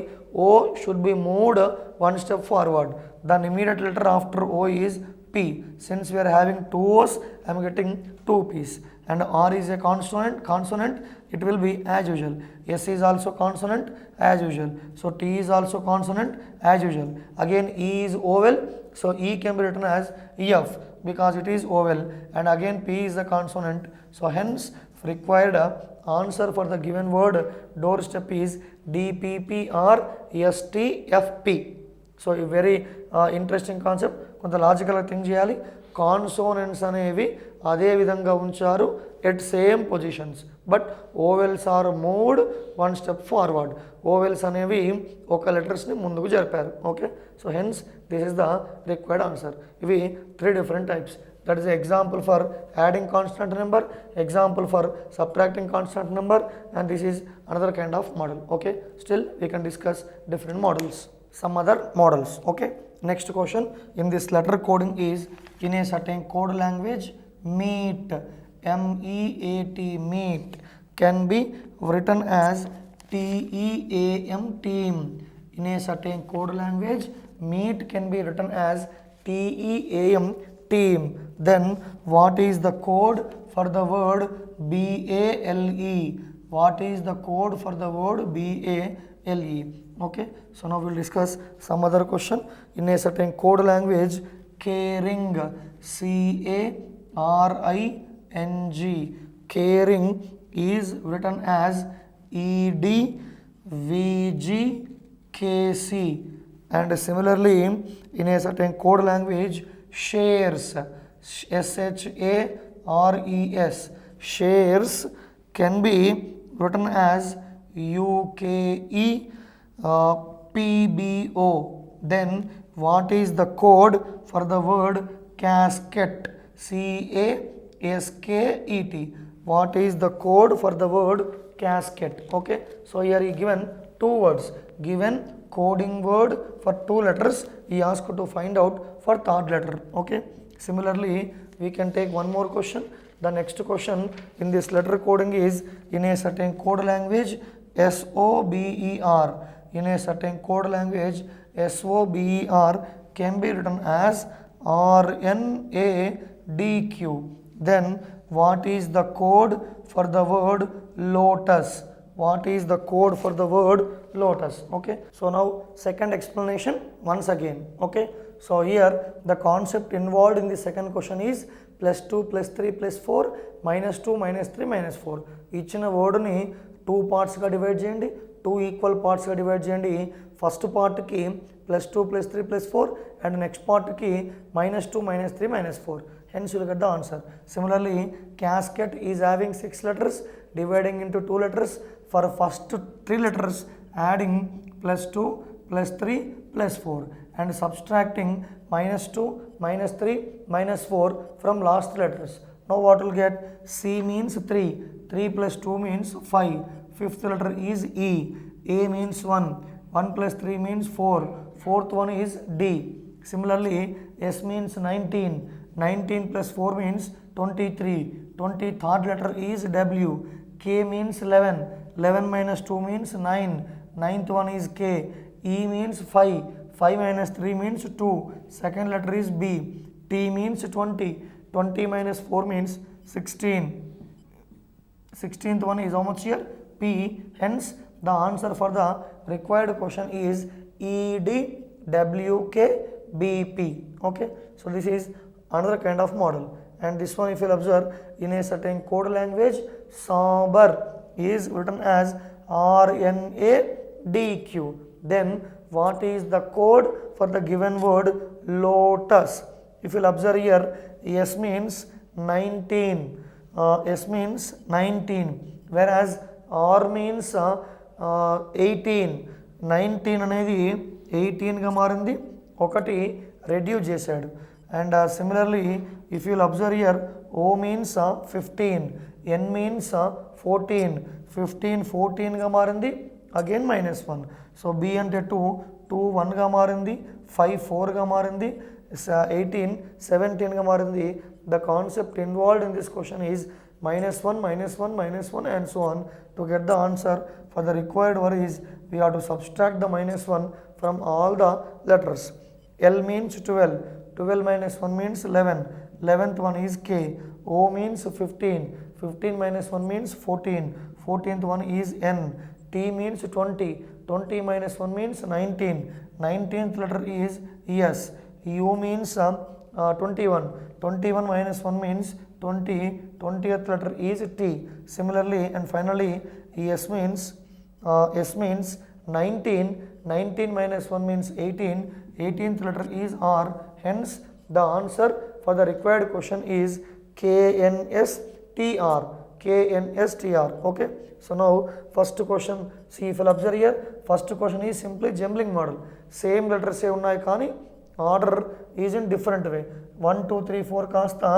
O should be moved 1 step forward. The immediate letter after O is P. Since we are having two O's, I am getting two P's. And R is a consonant, it will be as usual. S is also consonant as usual. So T is also consonant as usual. Again E is vowel, so E can be written as EF because it is vowel. And again P is the consonant. So hence required answer for the given word doorstep is DPPRSTFP. So a very interesting concept. కొంత logical think చేయాలి. Consonants అనేవి అదే విధంగా ఉంచారు at same positions, but vowels are moved one step forward. Vowels అనేవి ఒక లెటర్స్ని ముందుకు జరిపారు. Okay, so hence this is the required answer. ఇవి 3 different types. That is an example for adding constant number, example for subtracting constant number, and this is another kind of model. Okay, still we can discuss different models, some other models. Okay, next question in this letter coding is in a certain code language meet, MEAT, meet can be written as TEAM, team. In a certain code language meet can be written as TEAM, team. Then what is the code for the word BALE? What is the code for the word BALE? Okay, so now we'll discuss some other question. In a certain code language caring, CARING, caring is written as EDVGKC. And similarly in a certain code language shares, SHARES, shares can be written as UKEPBO. Then what is the code for the word casket? CASKET. What is the code for the word casket? Okay, so here he given two words, given coding word for 2 letters, he asked to find out for third letter. Okay, similarly we can take one more question. The next question in this letter coding is in a certain code language SOBER. In a certain code language SOBER can be written as RNADQ. Then what is the code for the word lotus? What is the code for the word lotus? Okay, so now second explanation once again. Okay, so here the concept involved in the second question is +2 +3 +4 -2 -3 -4. ఇచ్చిన వర్డ్ని 2 పార్ట్స్గా divide చేయండి, 2 equal పార్ట్స్గా divide చేయండి. First పార్ట్కి +2 +3 +4 and next పార్ట్కి -2 -3 -4. Hence you will get the answer. Similarly casket is having 6 letters dividing into 2 letters. For first 3 letters adding +2 +3 +4 and subtracting -2 -3 -4 from last letters. Now what will get? C means 3, 3 + 2 means 5, fifth letter is E, A means 1, 1 + 3 means 4, fourth one is D. Similarly S means 19, 19 + 4 means 23, 23rd letter is W. K means 11, 11 - 2 means 9, 9th one is K. E means 5, 5 - 3 means 2, second letter is B. T means 20, 20 - 4 means 16, 16th one is how much here? P. Hence the answer for the required question is EDWKBP. Okay, so this is another kind of model. And this one if you will observe in a certain code language sober is written as RNADQ. Then what is the code for the given word lotus? If you will observe here S means 19, S means 19, whereas R means 18. 19 అనేది 18గా మారింది, ఒకటి reduce చేశాడు. And similarly if you will observe here O means 15, N means 14, 15 14గా మారింది, again -1. So B అంటే 2, 2 1గా మారింది, 5 4గా మారింది, 18 17గా మారింది. The concept involved in this question is -1 -1 -1 and so on. To get the answer for the required word is we have to subtract the -1 from all the letters. L means 12, 12 minus 1 means 11, 11th one is K. O means 15, 15 minus 1 means 14, 14th one is N. T means 20, 20 minus 1 means 19, 19th letter is S. U means 21, 21 minus 1 means 20, 20th letter is T. Similarly, and finally, S means 19, 19 minus 1 means 18, 18th letter is R. Hence, the answer for the required question is KNSTR. KNSTR. Okay. So now first question, see if you observe here, first question is simply jumbling model. Same letters say unnai kani order is in different way. 1 2 3 4 kasta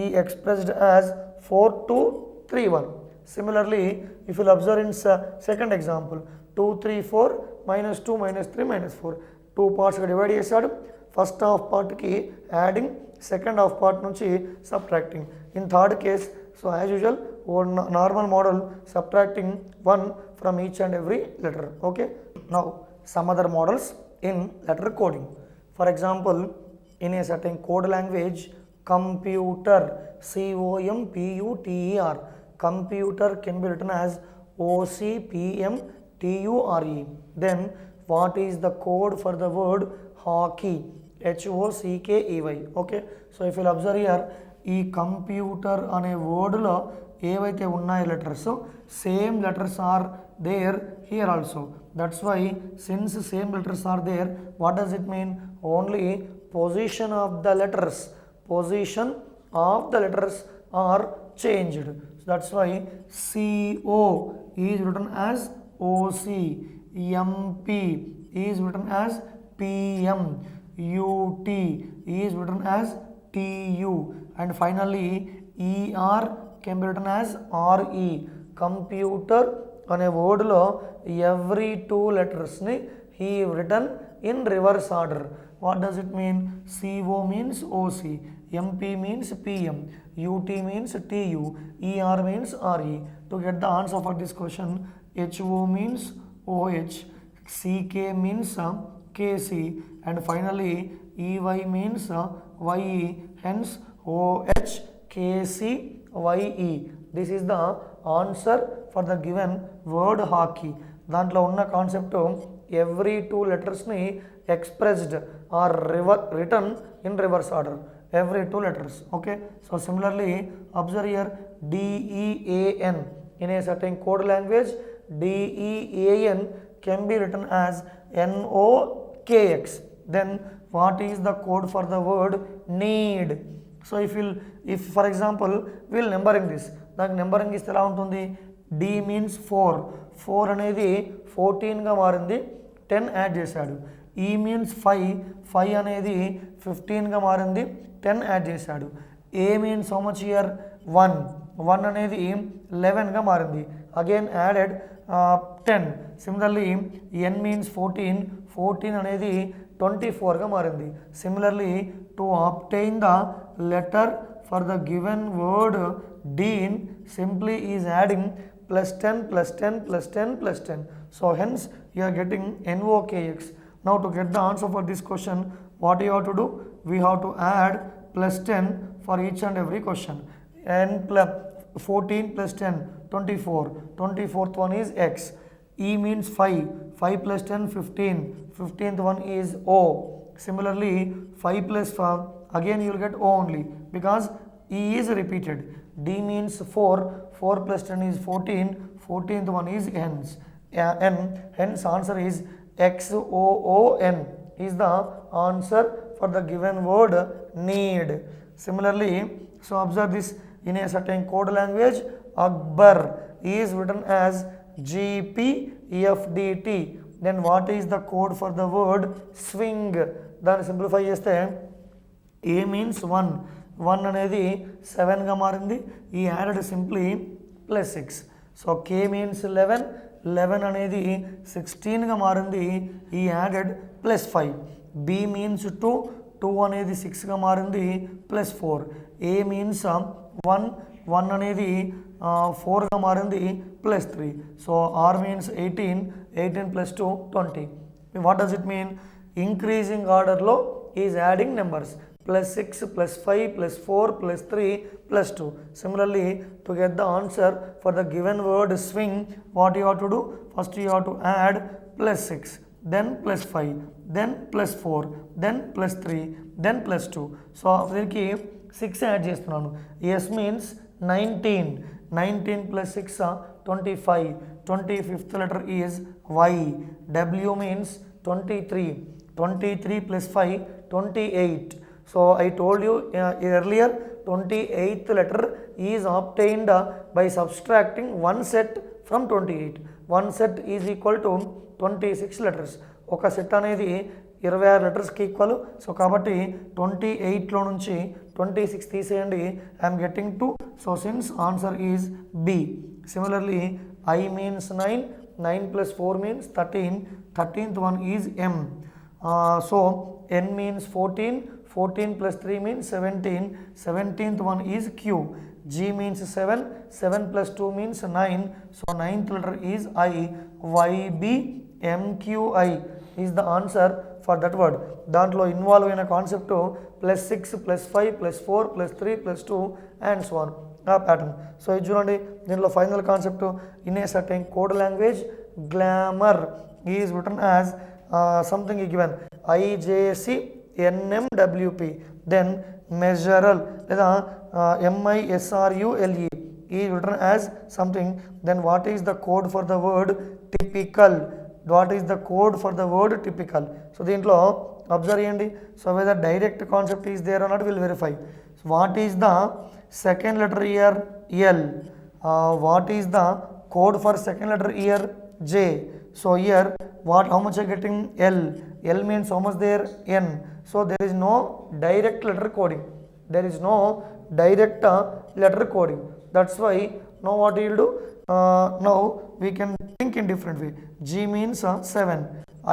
E expressed as 4 2 3 1. Similarly, if you observe in second example, 2 3 4 minus 2 minus 3 minus 4, two parts divide chesadu. First half part ki adding, second half part nunchi subtracting. In third case, so as usual, normal model subtracting 1 from each and every letter. Okay. Now some other models in letter coding. For example, in a certain code language, computer, COMPUTER, computer can be written as OCPMTURE. Then what is the code for the word hockey? HOCKEY. Okay. So if you observe here, ఈ computer అనే వర్డ్లో ఏవైతే ఉన్నాయో letters same letters are there here also. That's why since same letters are there, what does it mean? Only position of the letters, position of the letters are changed. That's why CO is written as OC, MP is written as PM, UT is written as TU, and finally ER can be written as RE. Computer అనే వర్డ్లో every two letters ని he written in reverse order. What does it mean? CO means OC, MP means PM, UT means TU, ER means RE. To get the answer for this question, HO means OH, CK means KC, and finally EY means YE. Hence OH KC YE. This is the answer for the given word hockey. దాంట్లో ఉన్న concept every two లెటర్స్ని expressed or return in reverse order. Every two letters. Okay. So similarly, observe here DEAN. In a certain code language, DEAN can be written as NOKX. Then what is the code for the word need? So if for example we'll numbering this, దానికి numbering ఇస్తే ఎలా ఉంటుంది? D means 4, 4 అనేది 14గా మారింది, 10 add చేశాడు. E means 5, 5 అనేది 15గా మారింది, 10 add చేశాడు. A means how much here? 1, 1 అనేది 11గా మారింది, again added 10. Similarly N means 14, 14 అనేది 24గా మారింది. Similarly, to obtain the letter for the given word Dean, simply is adding plus 10 plus 10 plus 10 plus 10. So hence you are getting NOKX. Now to get the answer for this question, what you have to do? We have to add plus 10 for each and every question. N plus 14 plus 10, 24. 24th one is X. E means 5, 5 plus 10, 15. 15th one is O. Similarly, 5 plus 5, again you will get O only because E is repeated. D means 4, 4 plus 10 is 14. 14th one is N. Hence answer is XOON is the answer for the given word need. Similarly, so observe this, in a certain code language, Akbar is written as GPFDT. Then what is the code for the word swing? దాన్ని simplify చేస్తే A means 1, 1 అనేది 7గా మారింది, ఈ added simply plus 6. So K means 11, 11 అనేది 16గా మారింది, ఈ added plus 5. B means 2, 2 అనేది 6గా మారింది, ప్లస్ 4. A means 1, 1 అనేది 4గా మారింది, plus 3. So R means 18, 18 plus 2, 20. What does it mean? Increasing order లో is adding numbers. plus 6 plus 5 plus 4 plus 3 plus 2. Similarly, to get the answer for the given word swing, what you have to do? First you have to add plus 6, then plus 5, then plus 4, then plus 3, then plus 2. So దీనికి 6 add చేస్తున్నాను. S means 19. 19 plus 6 25. 25th letter is Y. W means 23. 23 plus 5 28. So I told you earlier 28th letter is obtained by subtracting one set from 28. One set is equal to 26 letters. ఒక set అనేది 26 లెటర్స్కి equal. So కాబట్టి 28లో నుంచి 26 తీసేయండి. I'm getting 2. So since answer is B. Similarly I means 9. 9 plus 4 means 13. 13th one is M. So N means 14. 14 plus 3 means 17. 17th one is Q. G means 7. 7 plus 2 means 9. So 9th letter is I. Y, B, M, Q, I is the answer for that word. దాంట్లో involve అయిన concept plus 6 plus 5 plus 4 plus 3 plus 2 and so on ఆ pattern. So ఇది చూడండి, దీనిలో final concept in a certain code language glamour is written as something given IJC NMWP. Then మెజరల్ లేదా MISRULE is written as something. Then what is the code for the word typical? What is the code for the word typical? So దీంట్లో observe చేయండి. So whether direct concept is there or not, will verify. So what is the second letter here? L. What is the code for second letter here? J. So here how much are getting? L. L means how much there? N. So there is no direct letter coding. There is no direct letter coding. That's why now what you will do? Now we can think in different way. G means 7.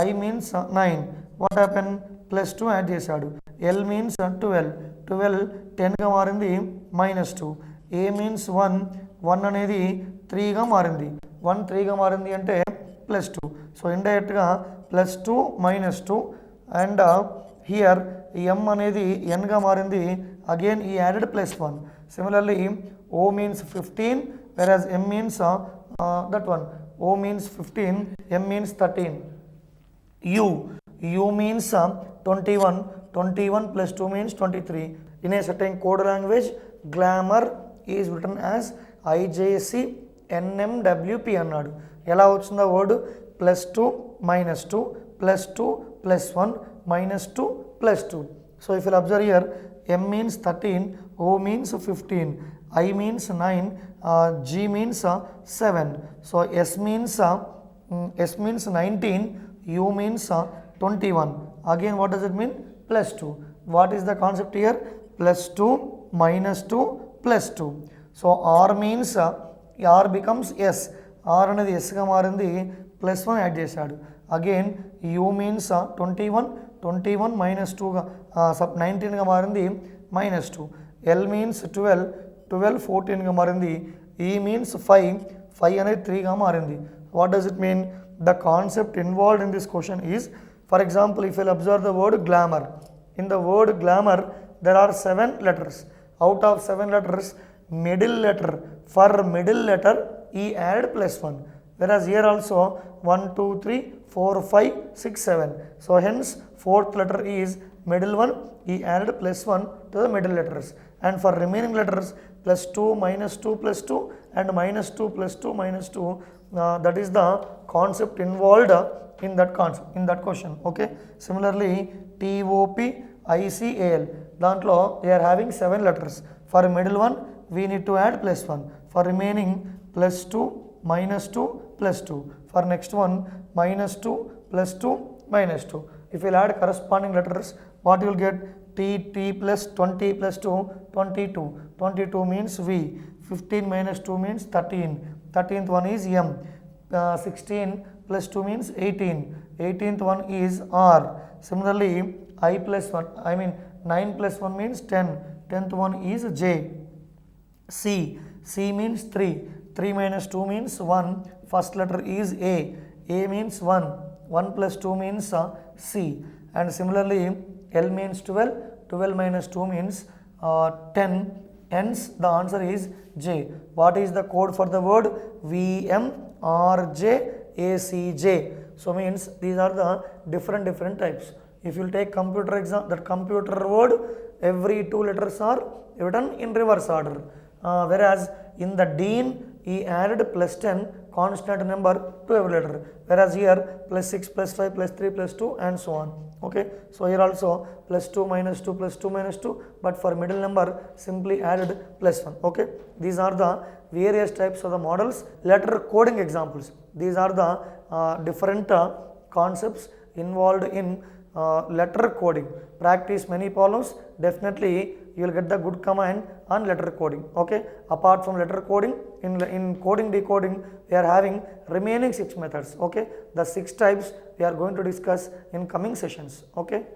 I means 9. What happened? Plus 2 add చేశాడు. L means 12. 12 10 గా మారింది minus 2. A means 1. 1 అనేది 3 గా మారింది. 1 3 గా మారింది అంటే plus 2. So ఇండైరెక్ట్గా plus 2 minus 2 and here M అనేది N గా మారింది. Again he added plus 1. Similarly O means 15 whereas M means that one. O means 15, M means 13. U means 21. 21 plus 2 means 23. In a certain code language, glamour is written as IJC NMWP అన్నాడు. ఎలా వచ్చిందా word? Plus 2 minus 2 plus 2 plus 1 minus 2 plus 2. So if you observe here M means 13, O means 15, I means 9, G means 7. So S means 19, U means 21. Again what does it mean? Plus 2. What is the concept here? Plus 2 minus 2 plus 2. So R means R becomes S. R అనేది S గా మారింది, plus 1 add చేశాడు. Again U means 21. 21 minus 2 గా 19 గా మారింది minus 2. L means 12. 12 14 గా మారింది. E means 5. 5 అనేది 3 గా మారింది. What does it mean? The concept involved in this question is, for example, if you observe the word glamour. In the word glamour, there are 7 letters. Out of 7 letters, middle letter, for middle letter, E added plus 1. Whereas here also 1, 2, 3, 4, 5, 6, 7. So hence fourth letter is middle one. He added plus 1 to the middle letters. And for remaining letters, plus 2 minus 2 plus 2 and minus 2 plus 2 minus 2. That is the concept involved in that question. Okay. Similarly, TOP, ICAL. Dantlo they are having 7 letters. For middle one, we need to add plus 1. For remaining, plus 2 minus 2 plus 2. For next one, minus 2 plus 2 minus 2. If you add corresponding letters, what you will get? T plus 20 plus 2, 22. 22 means V. 15 minus 2 means 13. 13th one is M. 16 plus 2 means 18. 18th one is R. Similarly, 9 plus 1 means 10. 10th one is J. C means 3. 3 minus 2 means 1. First letter is A. A means 1. 1 plus 2 means C. And similarly, L means 12. 12 minus 2 means 10. Hence, the answer is J. What is the code for the word? VMRJACJ. So means these are the different types. If you take computer exam, that computer word, every 2 letters are written in reverse order. Whereas in the Dean, he added plus 10 constant number to every letter. Whereas here plus 6, plus 5, plus 3, plus 2 and so on. Okay. So here also plus 2 minus 2 plus 2 minus 2, but for middle number simply added plus 1. Okay. These are the various types of the models. Letter coding examples. These are the different concepts involved in letter coding. Practice many problems, definitely you will get the good command on letter coding. Okay. Apart from letter coding, in coding decoding we are having remaining 6 methods. Okay. The 6 types we are going to discuss in coming sessions. Okay.